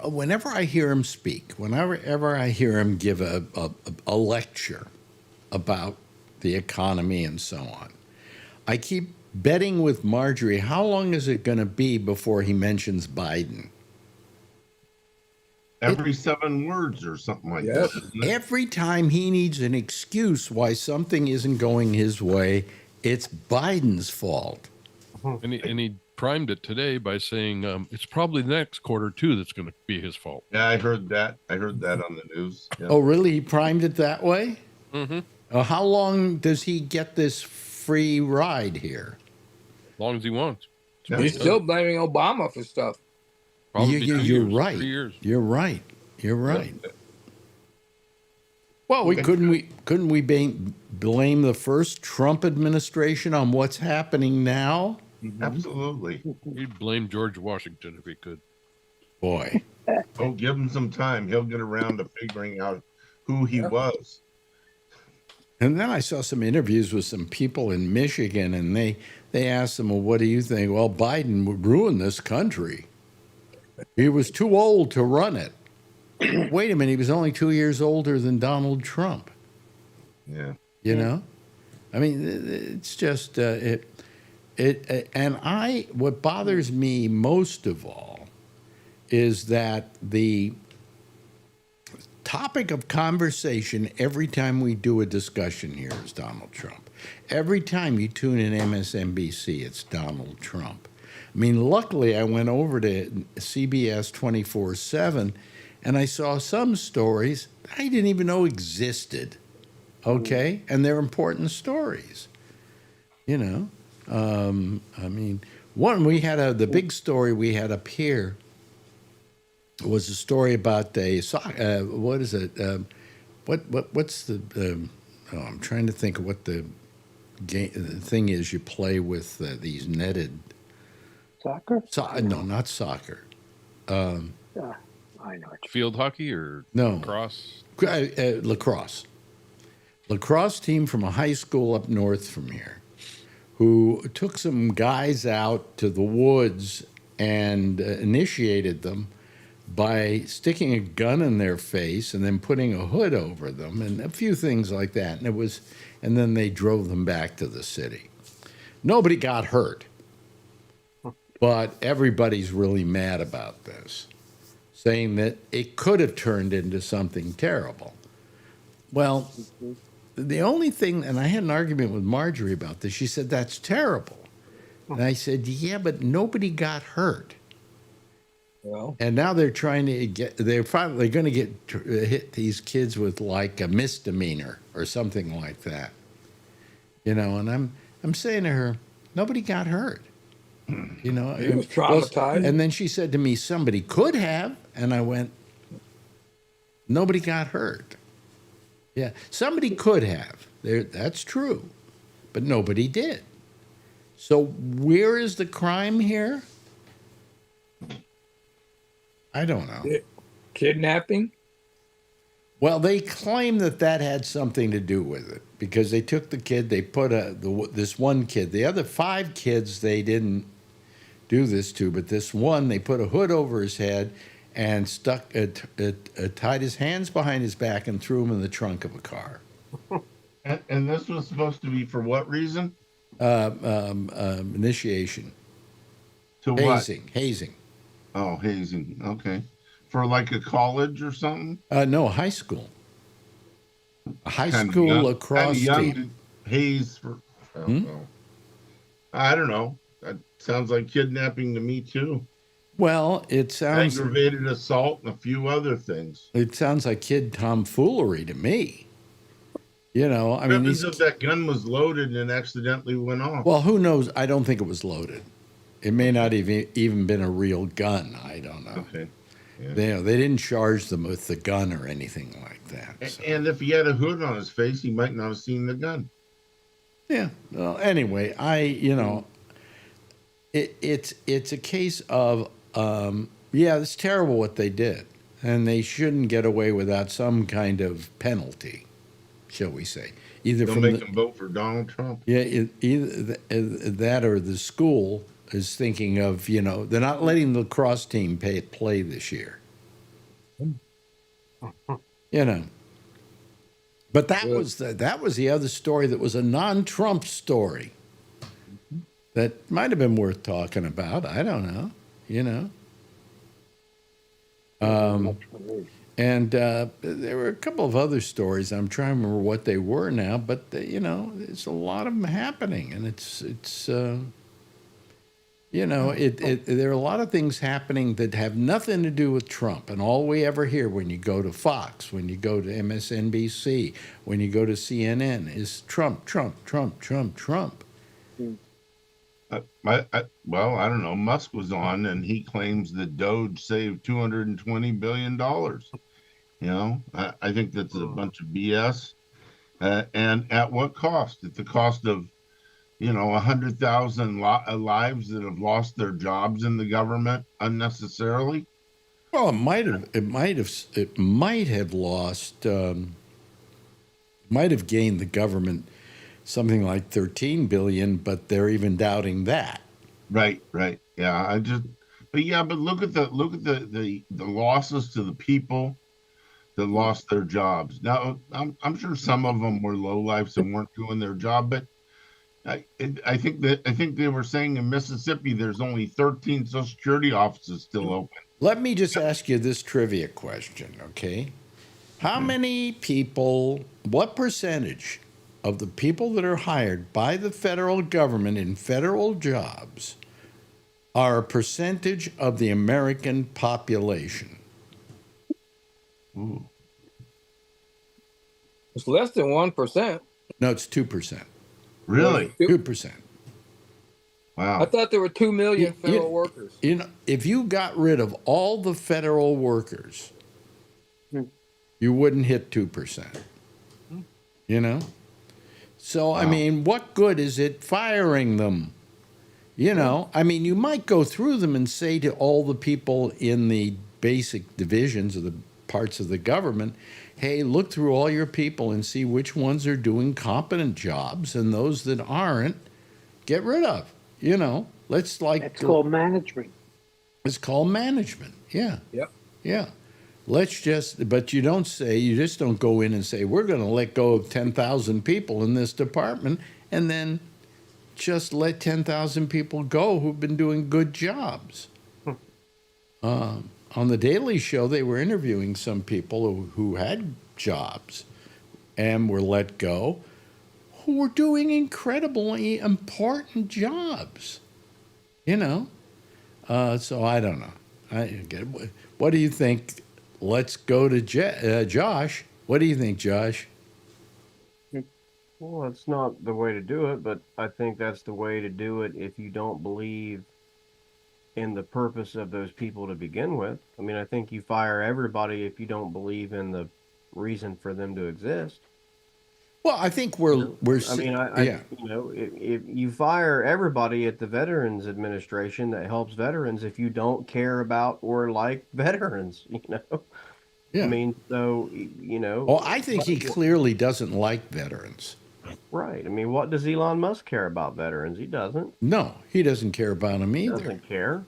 Whenever I hear him speak, whenever I hear him give a lecture about the economy and so on, I keep betting with Marjorie, how long is it going to be before he mentions Biden? Every 7 words or something like that. Isn't it? Every time he needs an excuse why something isn't going his way, it's Biden's fault. And he primed it today by saying it's probably the next quarter too that's going to be his fault. Yeah, I heard that. I heard that on the news. Yeah. Oh, really? He primed it that way? Mm-hmm. How long does he get this free ride here? As long as he wants. Yeah. He's still blaming Obama for stuff. Probably 2 You're years, right. 3 years. You're right. You're right. Well, Okay. couldn't we blame the first Trump administration on what's happening now? Absolutely. He'd blame George Washington if he could. Boy. Oh, give him some time. He'll get around to figuring out who he was. And then I saw some interviews with some people in Michigan, and they asked them, well, what do you think? Well, Biden would ruin this country. He was too old to run it. Wait a minute, he was only 2 years older than Donald Trump. Yeah. I mean, it's just what bothers me most of all is that the topic of conversation every time we do a discussion here is Donald Trump. Every time you tune in MSNBC, it's Donald Trump. I mean, luckily I went over to CBS 24/7 and I saw some stories I didn't even know existed. Okay? And they're important stories. I mean, the big story we had up here was a story about what is it? What's the? I'm trying to think of what the thing is you play with these netted. Soccer? No, not soccer. I know. Field hockey or No. lacrosse? Lacrosse. Lacrosse team from a high school up north from here, who took some guys out to the woods and initiated them by sticking a gun in their face and then putting a hood over them and a few things like that. And then they drove them back to the city. Nobody got hurt, but everybody's really mad about this, saying that it could have turned into something terrible. Well, the only thing, and I had an argument with Marjorie about this, she said, that's terrible. And I said, yeah, but nobody got hurt. Well, And now they're trying to they're going to hit these kids with like a misdemeanor or something like that. And I'm saying to her, nobody got hurt. he was traumatized. And then she said to me, somebody could have. And I went, nobody got hurt. Yeah, somebody could have. That's true. But nobody did. So where is the crime here? I don't know. Kidnapping? Well, they claim that had something to do with it because they took the kid, they put this one kid, the other 5 kids they didn't do this to, but this one, they put a hood over his head and tied his hands behind his back and threw him in the trunk of a car. And this was supposed to be for what reason? Initiation. To Hazing. Oh, hazing. Okay. For like a college or something? No, high school. A high school lacrosse team. To haze for. I don't know. That sounds like kidnapping to me too. Well, it sounds aggravated assault and a few other things. It sounds like kid tomfoolery to me. I mean, if that gun was loaded and accidentally went off. Well, who knows? I don't think it was loaded. It may not even been a real gun. I don't know. Okay. Yeah. They didn't charge them with the gun or anything like that. So. And if he had a hood on his face, he might not have seen the gun. Yeah. Well, anyway, it's a case of it's terrible what they did, and they shouldn't get away without some kind of penalty, shall we say? Either They'll make them vote for Donald Trump. Yeah, either that or the school is thinking of, they're not letting the lacrosse team play this year. But that was the other story that was a non-Trump story that might have been worth talking about. I don't know, And there were a couple of other stories. I'm trying to remember what they were now, but there's a lot of them happening, and there are a lot of things happening that have nothing to do with Trump. And all we ever hear when you go to Fox, when you go to MSNBC, when you go to CNN is Trump, Trump, Trump, Trump, Trump. I don't know. Musk was on, and he claims that Doge saved $220 billion. I think that's a bunch of BS. And at what cost? At the cost of 100,000 lives that have lost their jobs in the government unnecessarily. Well, it might have lost. Might have gained the government something like 13 billion, but they're even doubting that. Right. Yeah, but look at the losses to the people that lost their jobs. Now, I'm sure some of them were lowlifes and weren't doing their job, but I think they were saying in Mississippi there's only 13 Social Security offices still open. Let me just ask you this trivia question, okay? How many people, what percentage of the people that are hired by the federal government in federal jobs are a percentage of the American population? Ooh. It's less than 1%. No, it's 2%. Really? 2%. Wow. I thought there were 2 million You- federal you- workers. You know, if you got rid of all the federal workers, you wouldn't hit 2%. You know? So, I Wow. mean, what good is it firing them? You know, I mean, you might go through them and say to all the people in the basic divisions of the parts of the government, hey, look through all your people and see which ones are doing competent jobs and those that aren't, get rid of. You know, let's like. That's called management. It's called management. Yeah. Yep. Yeah. Let's just, but you just don't go in and say, we're going to let go of 10,000 people in this department and then just let 10,000 people go who've been doing good jobs. On the Daily Show, they were interviewing some people who had jobs and were let go who were doing incredibly important jobs. You know? So I don't know. What do you think? Let's go to Josh. What do you think, Josh? Well, that's not the way to do it, but I think that's the way to do it if you don't believe in the purpose of those people to begin with. I mean, I think you fire everybody if you don't believe in the reason for them to exist. Well, I think I mean, you know, if you fire everybody at the Veterans Administration that helps veterans if you don't care about or like veterans, you know. Yeah. I mean, so you know. Well, I think he clearly doesn't like veterans. Right. I mean, what does Elon Musk care about veterans? He doesn't. No, he doesn't care about them He either. doesn't care.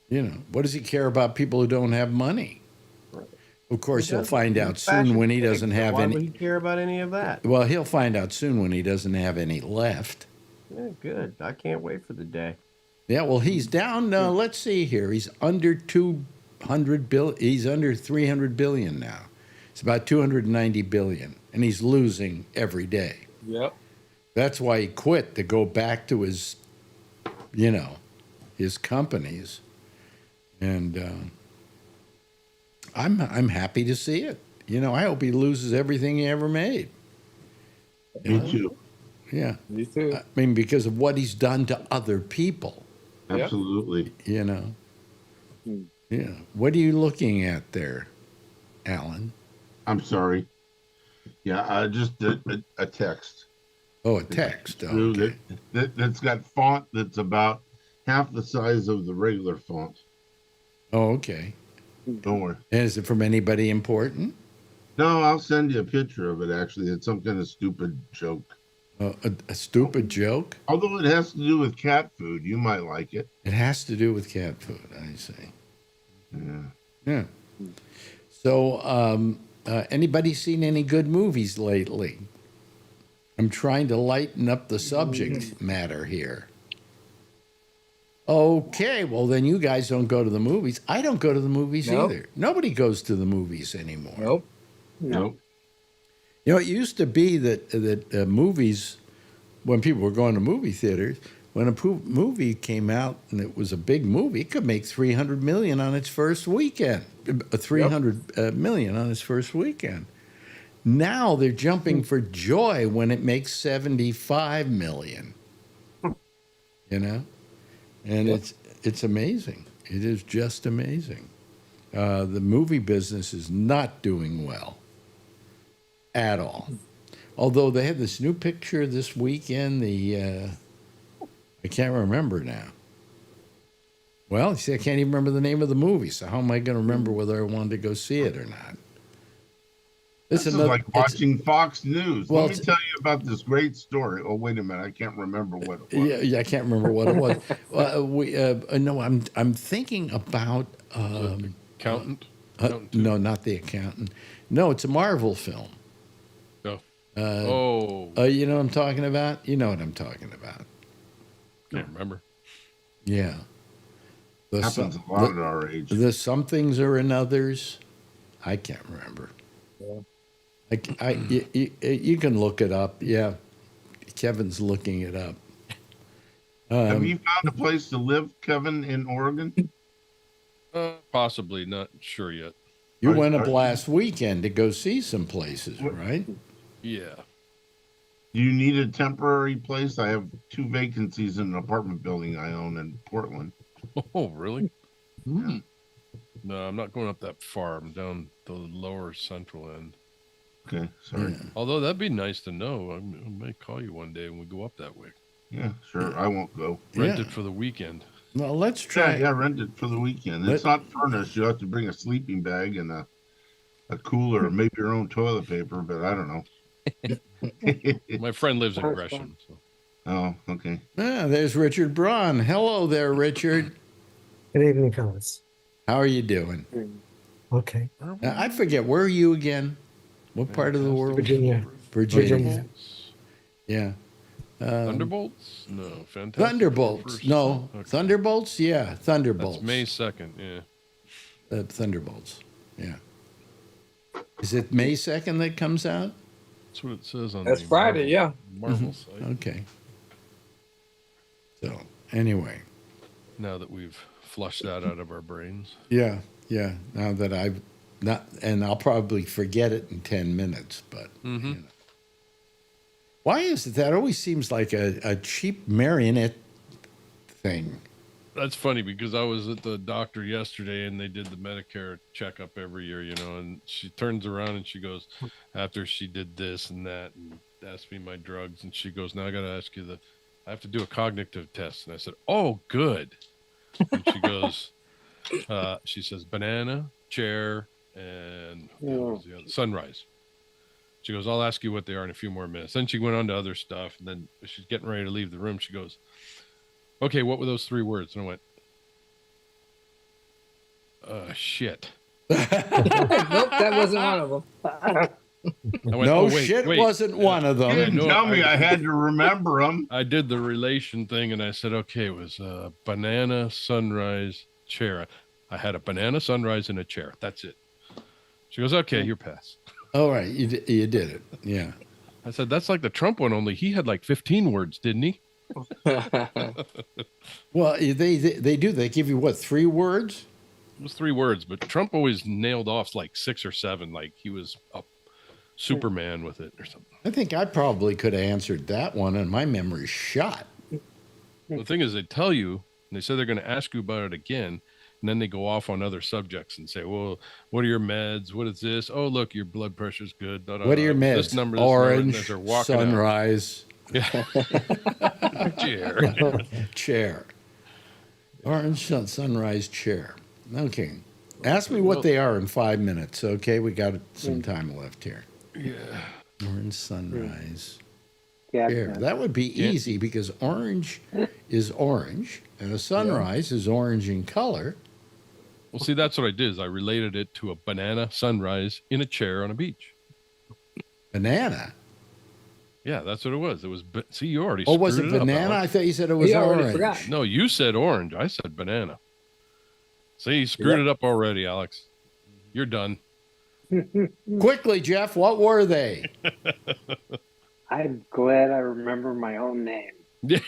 You know, what does he care about people who don't have money? Right. Of course, he'll doesn't. find out He's soon when he fashion doesn't fake, so have why would any. he care about any of that? Well, he'll find out soon when he doesn't have any left. Yeah, good. I can't wait for the day. Yeah, well, he's down. Let's see here. He's under 200 billion. He's under 300 billion now. It's about 290 billion, and he's losing every day. Yep. That's why he quit to go back to his, you know, his companies, and I'm happy to see it. You know, I hope he loses everything he ever made. Me too. Yeah, Me too. I mean, because of what he's done to other people. Absolutely. You know. Yeah. What are you looking at there, Alan? I'm sorry. Yeah, just a text. Oh, a text. Through Okay. That's got font that's about half the size of the regular font. Oh, okay. Don't worry. And is it from anybody important? No, I'll send you a picture of it, actually. It's some kind of stupid joke. A stupid joke? Although it has to do with cat food. You might like it. It has to do with cat food, I see. Yeah. Yeah. So, anybody seen any good movies lately? I'm trying to lighten up the subject matter here. Okay, well, then you guys don't go to the movies. I don't go to the movies Nope. either. Nobody goes to the movies anymore. Nope. Nope. You know, it used to be that movies, when people were going to movie theaters, when a movie came out and it was a big movie, it could make 300 million on its first weekend. 300 million on its first weekend. Now they're jumping for joy when it makes 75 million. You know, and it's amazing. It is just amazing. The movie business is not doing well at all. Although they had this new picture this weekend, I can't remember now. Well, you see, I can't even remember the name of the movie, so how am I going to remember whether I wanted to go see it or not? This is another- like watching Fox News. Well, Let me tell you about this great story. Oh, wait a minute. I can't remember what it was. Yeah, I can't remember what it was. No, I'm thinking about Accountant? no, not the accountant. No, it's a Marvel film. No. You know what I'm talking about? You know what I'm talking about. Can't remember. Yeah. Happens a lot at our age. The somethings or another's. I can't remember. You can look it up. Yeah. Kevin's looking it up. Have you found a place to live, Kevin, in Oregon? Possibly, not sure yet. You Are- went up are- last weekend to go see some places, right? Yeah. Do you need a temporary place? I have 2 vacancies in an apartment building I own in Portland. Oh, really? Hmm. No, I'm not going up that far. I'm down the lower central end. Okay, sorry. Yeah. Although that'd be nice to know. I may call you one day when we go up that way. Yeah, sure. I won't go. Rent Yeah. it for the weekend. Well, let's Yeah, try. yeah, rent it for the weekend. It's not furnished. You have to bring a sleeping bag and a cooler, maybe your own toilet paper, but I don't know. My friend lives in Sounds Gresham. So. Oh, okay. There's Richard Braun. Hello there, Richard. Good evening, fellas. How are you doing? Okay. I forget, where are you again? What part of the world? Virginia. Virginia. Yeah. Thunderbolts? No. Fantastic. Thunderbolts. First. No. Okay. Thunderbolts? Yeah. Thunderbolts. That's May 2nd. Yeah. Thunderbolts. Yeah. Is it May 2nd that comes out? That's what it says on That's the Friday, Marvel site. Okay. So, anyway. Now that we've flushed that out of our brains. Yeah. Yeah. Now that I've not, and I'll probably forget it in 10 minutes, but. Mm-hmm. You know. Why is it that always seems like a cheap marionette thing? That's funny because I was at the doctor yesterday and they did the Medicare checkup every year, you know, and she turns around and she goes, after she did this and that and asked me my drugs, and she goes, now I got to ask you I have to do a cognitive test. And I said, oh, good. And she goes, she says, banana, chair, and what was the other? Sunrise. She goes, I'll ask you what they are in a few more minutes. Then she went on to other stuff. And then she's getting ready to leave the room. She goes, okay, what were those 3 words? And I went, shit. Nope, that wasn't one of them. I went, No, "Oh, wait, shit wait." wasn't one of You them. didn't no, tell me I had to remember them. I did the relation thing and I said, okay, it was banana, sunrise, chair. I had a banana, sunrise, and a chair. That's it. She goes, okay, you're passed. All right, you did it. Yeah. I said, that's like the Trump one, only he had like 15 words, didn't he? Well, they do. They give you what, 3 words? It was 3 words, but Trump always nailed off like 6 or 7, like he was a Superman with it or something. I think I probably could have answered that one, and my memory's shot. The thing is, they tell you, and they say they're going to ask you about it again, and then they go off on other subjects and say, well, what are your meds? What is this? Oh, look, your blood pressure's good. Da, da, What are your da. meds? This number, Orange, as they're walking out. sunrise, Chair. chair. Orange, sunrise, chair. Okay. Ask me what they are in 5 minutes, okay? We got some time left here. Yeah. Orange, sunrise, Yeah. chair. That would be easy because orange is orange, and a sunrise is orange in color. Well, see, that's what I did. Is I related it to a banana sunrise in a chair on a beach. Banana. Yeah, that's what it was. It was. See, you already. Oh, was screwed it up, banana? I Alex. thought you said it was He already orange. forgot. No, you said orange. I said banana. See, you screwed it up already, Alex. You're done. Quickly, Jeff, what were they? I'm glad I remember my own name. Yeah.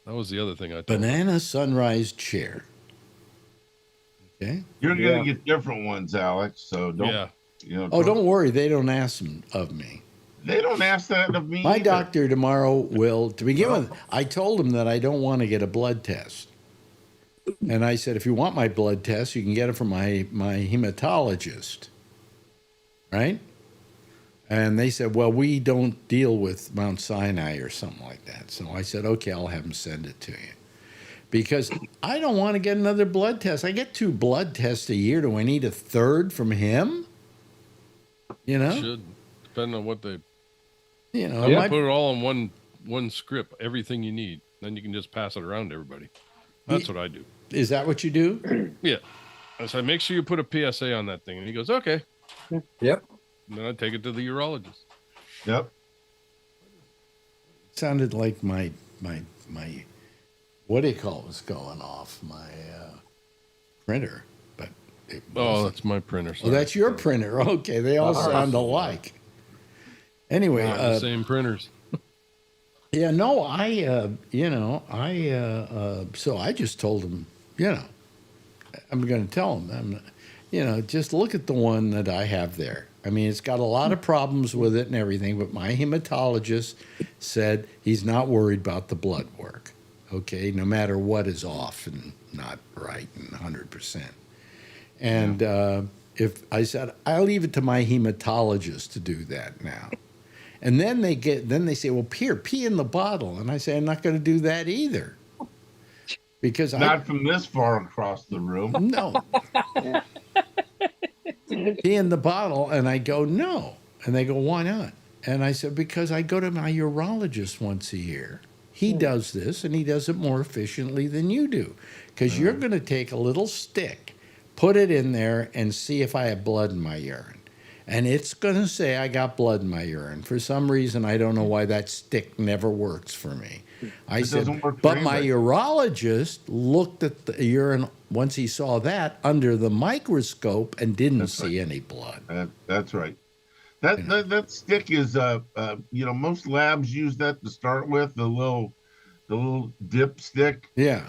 That was the other thing I told you. Banana sunrise chair. Okay. You're gonna get different ones, Alex. So don't. Yeah. You know. Oh, don't worry. They don't ask them of me. They don't ask that of me. My either. doctor tomorrow will, to begin with, I told him that I don't want to get a blood test. And I said, if you want my blood test, you can get it from my hematologist. Right? And they said, well, we don't deal with Mount Sinai or something like that. So I said, okay, I'll have them send it to you. Because I don't want to get another blood test. I get 2 blood tests a year. Do I need a 3rd from him? You know? Should depend on what they. You know, I it might might- put it all in one script, everything you need. Then you can just pass it around to everybody. That's what I do. is that what you do? Yeah. I said, make sure you put a PSA on that thing. And he goes, okay. Yep. And then I take it to the urologist. Yep. Sounded like my what do you call it was going off? My printer. But it Oh, wasn't. that's my printer. Oh, Sorry. that's your printer. Okay, they all sound alike. Anyway, Not the same printers. yeah, no, so I just told him, I'm going to tell him, just look at the one that I have there. I mean, it's got a lot of problems with it and everything, but my hematologist said he's not worried about the blood work. Okay, no matter what is off and not right and 100%. And if I said, I'll leave it to my hematologist to do that now. And then they say, well, here, pee in the bottle. And I say, I'm not going to do that either. Because Not from this far across the room. No. Pee in the bottle. And I go, no. And they go, why not? And I said, because I go to my urologist once a year. He does this, and he does it more efficiently than you do. Because you're going to take a little stick, put it in there, and see if I have blood in my urine. And it's going to say I got blood in my urine. For some reason, I don't know why that stick never works for me. I said, but my urologist looked at the urine once he saw that under the microscope and didn't see any blood. That's right. That stick is most labs use that to start with, the little dip stick. Yeah.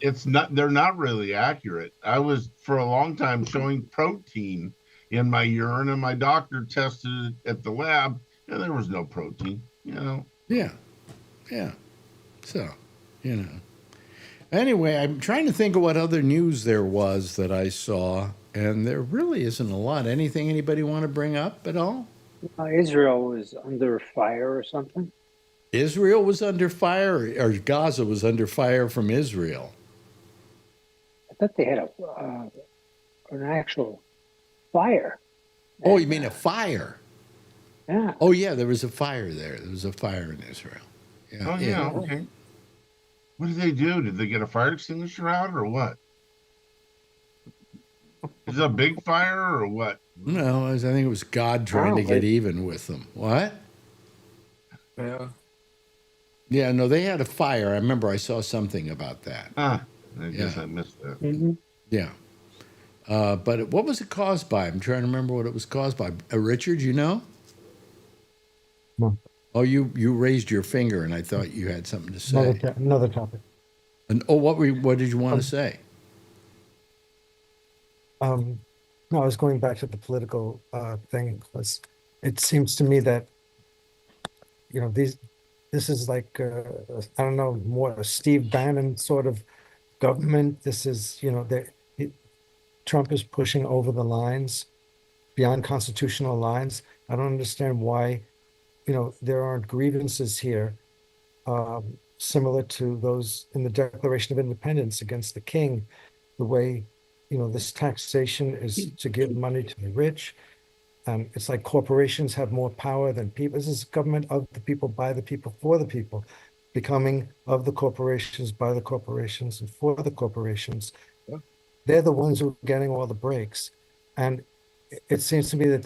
And they're not really accurate. I was for a long time showing protein in my urine, and my doctor tested it at the lab, and there was no protein, Yeah. So, Anyway, I'm trying to think of what other news there was that I saw, and there really isn't a lot. Anything anybody want to bring up at all? Israel was under fire or something. Israel was under fire, or Gaza was under fire from Israel? I thought they had an actual fire. Oh, you mean a fire? Yeah. Oh, yeah, there was a fire there. There was a fire in Israel. Yeah. Oh, yeah, okay. What did they do? Did they get a fire extinguisher out or what? Is it a big fire or what? No, I think it was God trying to get even with them. What? Yeah. Yeah, no, they had a fire. I remember I saw something about that. I guess I missed that. Mm-hmm. Yeah. But what was it caused by? I'm trying to remember what it was caused by. Richard, you know? No. Oh, you raised your finger, and I thought you had something to say. Another topic. And what did you want to say? No, I was going back to the political thing because it seems to me that this is like I don't know, more a Steve Bannon sort of government. This is Trump is pushing over the lines, beyond constitutional lines. I don't understand why there aren't grievances here similar to those in the Declaration of Independence against the king. The way this taxation is to give money to the rich. It's like corporations have more power than people. This is government of the people, by the people, for the people, becoming of the corporations, by the corporations, and for the corporations. They're the ones who are getting all the breaks. And it seems to me that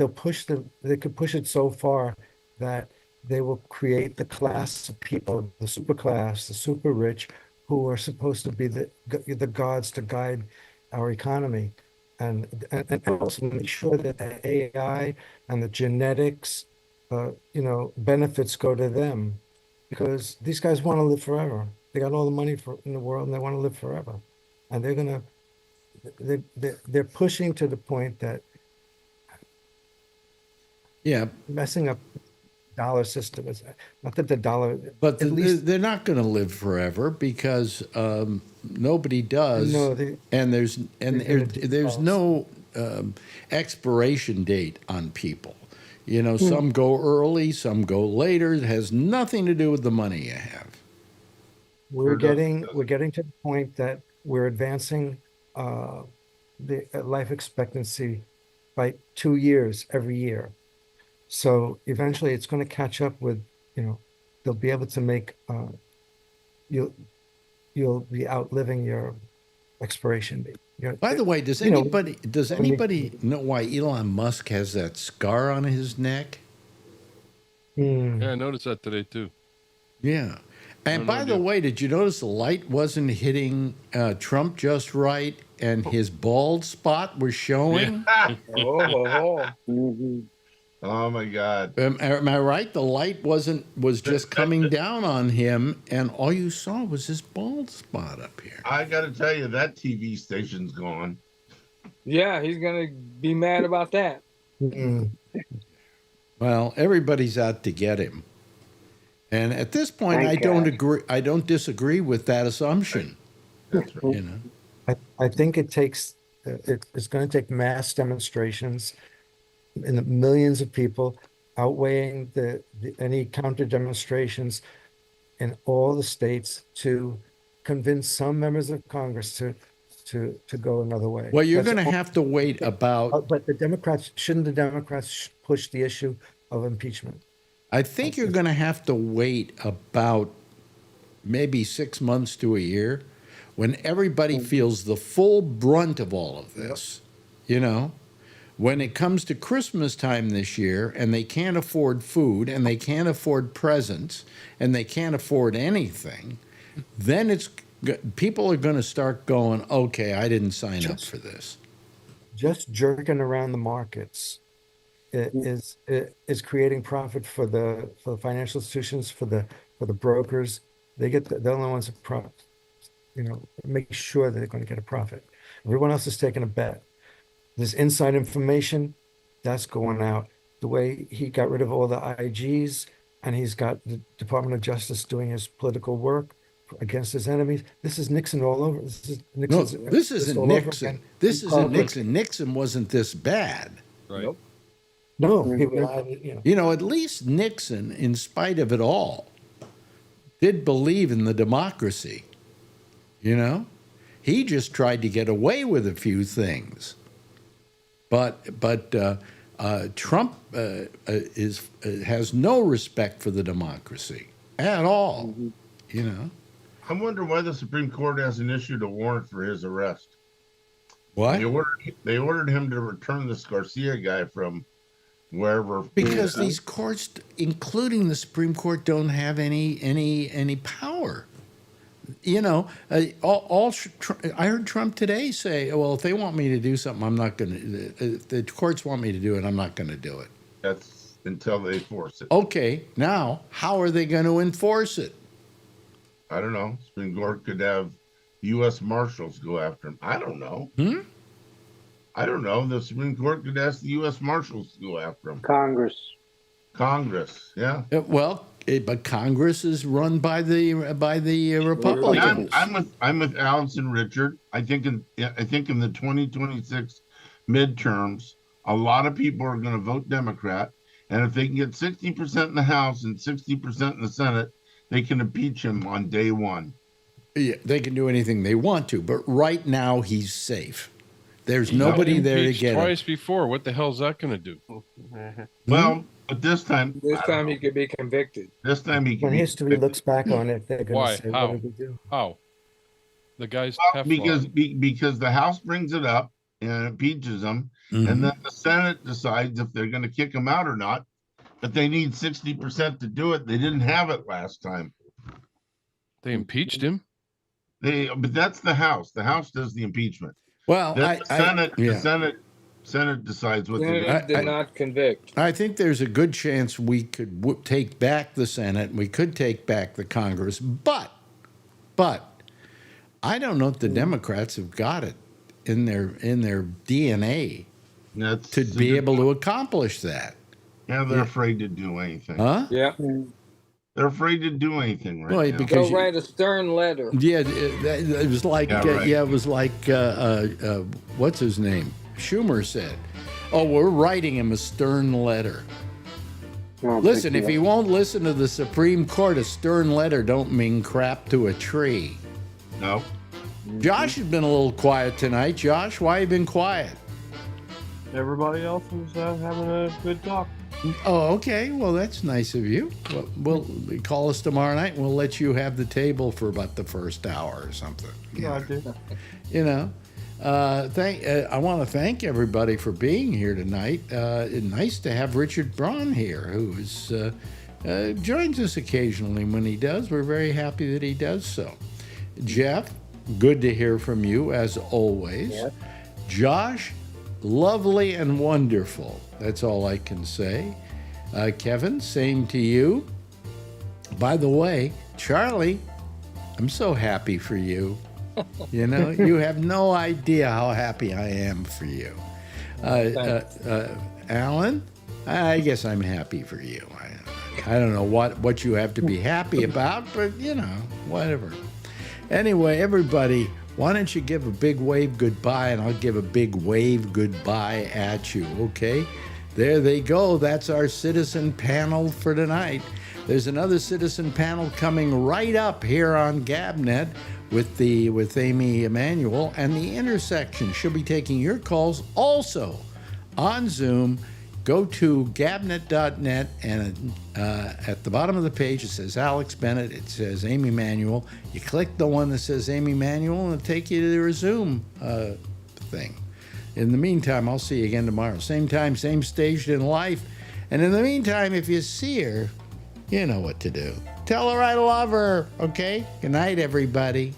they could push it so far that they will create the class of people, the super class, the super rich, who are supposed to be the gods to guide our economy, and also make sure that the AI and the genetics, benefits go to them, because these guys want to live forever. They got all the money in the world, and they want to live forever, and they're pushing to the point that messing up dollar system is not that the dollar, but they're not going to live forever because nobody does. No, and there's no expiration date on people. Some go early, some go later. It has nothing to do with the money you have. We're getting to the point that we're advancing the life expectancy by 2 years every year. So eventually it's going to catch up with, they'll be able to make, you'll be outliving your expiration date. By the way, does anybody know why Elon Musk has that scar on his neck? Yeah, I noticed that today too. Yeah. And by the way, did you notice the light wasn't hitting Trump just right and his bald spot was showing? Oh. Mm-hmm. Oh my God! Am I right? The light was just coming down on him, and all you saw was his bald spot up here. I got to tell you, that TV station's gone. Yeah, he's gonna be mad about that. Mm-hmm. Well, everybody's out to get him. And at this point, Thank I don't God. agree. I don't disagree with that assumption. That's right. You know, I think it takes, it's going to take mass demonstrations in the millions of people outweighing any counter demonstrations in all the states to convince some members of Congress to go another way. well, you're That's going to all- have to wait about. But shouldn't the Democrats push the issue of impeachment? I think you're going to have to wait about maybe 6 months to a year when everybody feels the full brunt of all of this. You know, when it comes to Christmas time this year and they can't afford food and they can't afford presents and they can't afford anything, then people are going to start going, okay, I didn't sign up for this. Just jerking around the markets is creating profit for the financial institutions, for the brokers. They're the only ones that make sure that they're going to get a profit. Everyone else is taking a bet. There's inside information that's going out. The way he got rid of all the IGs, and he's got the Department of Justice doing his political work against his enemies. This is Nixon all over. This is No, Nixon's, this isn't all over Nixon. again. This isn't Public. Nixon. Nixon wasn't this bad. Right. Nope. No, he relied, You know, at least Nixon, in spite of it all, did believe in the democracy. You know, he just tried to get away with a few things. But Trump has no respect for the democracy at all. You know. I wonder why the Supreme Court hasn't issued a warrant for his arrest. What? They ordered him to return this Garcia guy from wherever. Because these courts, including the Supreme Court, don't have any power. You know, I heard Trump today say, "Well, if they want me to do something, I'm not going to. If the courts want me to do it, I'm not going to do it." That's until they force it. Okay, now how are they going to enforce it? I don't know. Supreme Court could have U.S. Marshals go after him. I don't know. I don't know. The Supreme Court could ask the U.S. Marshals to go after him. Congress. Yeah. But Congress is run by the Republicans. I'm with Alex and Richard. I think in the 2026 midterms, a lot of people are going to vote Democrat, and if they can get 60% in the House and 60% in the Senate, they can impeach him on day one. Yeah, they can do anything they want to, but right now he's safe. There's nobody there to Impeached get him. twice before. What the hell's that going to do? Well, but this time he could be convicted. This time he can when be history convicted. looks back on it, they're going Why? to say, How? what did we do? How? The guy's Well, Teflon. because the House brings it up and impeaches him, and then the Senate decides if they're going to kick him out or not. But they need 60% to do it. They didn't have it last time. They impeached him. But that's the House. The House does the impeachment. Well, Then the Senate decides what to do. Senate did not convict. I think there's a good chance we could take back the Senate. We could take back the Congress, but I don't know if the Democrats have got it in their DNA to be able to accomplish that. Yeah, they're afraid to do anything. Huh? Yeah. They're afraid to do anything right Well, now. because Go write a stern letter. Yeah, it was like it was like what's his name? Schumer said, "Oh, we're writing him a stern letter." Listen, if he won't listen to the Supreme Court, a stern letter don't mean crap to a tree. No. Josh has been a little quiet tonight. Josh, why you been quiet? Everybody else was having a good talk. Oh, okay. Well, that's nice of you. We'll call us tomorrow night, and we'll let you have the table for about the first hour or something. Yeah, I did. You know, I want to thank everybody for being here tonight. Nice to have Richard Braun here, who joins us occasionally when he does. We're very happy that he does so. Jeff, good to hear from you as always. Yep. Josh, lovely and wonderful. That's all I can say. Kevin, same to you. By the way, Charlie, I'm so happy for you. You know, you have no idea how happy I am for you. Alan, I guess I'm happy for you. I don't know what you have to be happy about, but whatever. Anyway, everybody, why don't you give a big wave goodbye, and I'll give a big wave goodbye at you, okay? There they go. That's our citizen panel for tonight. There's another citizen panel coming right up here on GabNet with Amy Emanuel, and the intersection. She'll be taking your calls also on Zoom. Go to gabnet.net, and at the bottom of the page it says Alex Bennett, it says Amy Manuel. You click the one that says Amy Manuel, and it'll take you to their Zoom thing. In the meantime, I'll see you again tomorrow. Same time, same station in life. And in the meantime, if you see her, you know what to do. Tell her I love her, okay? Good night, everybody.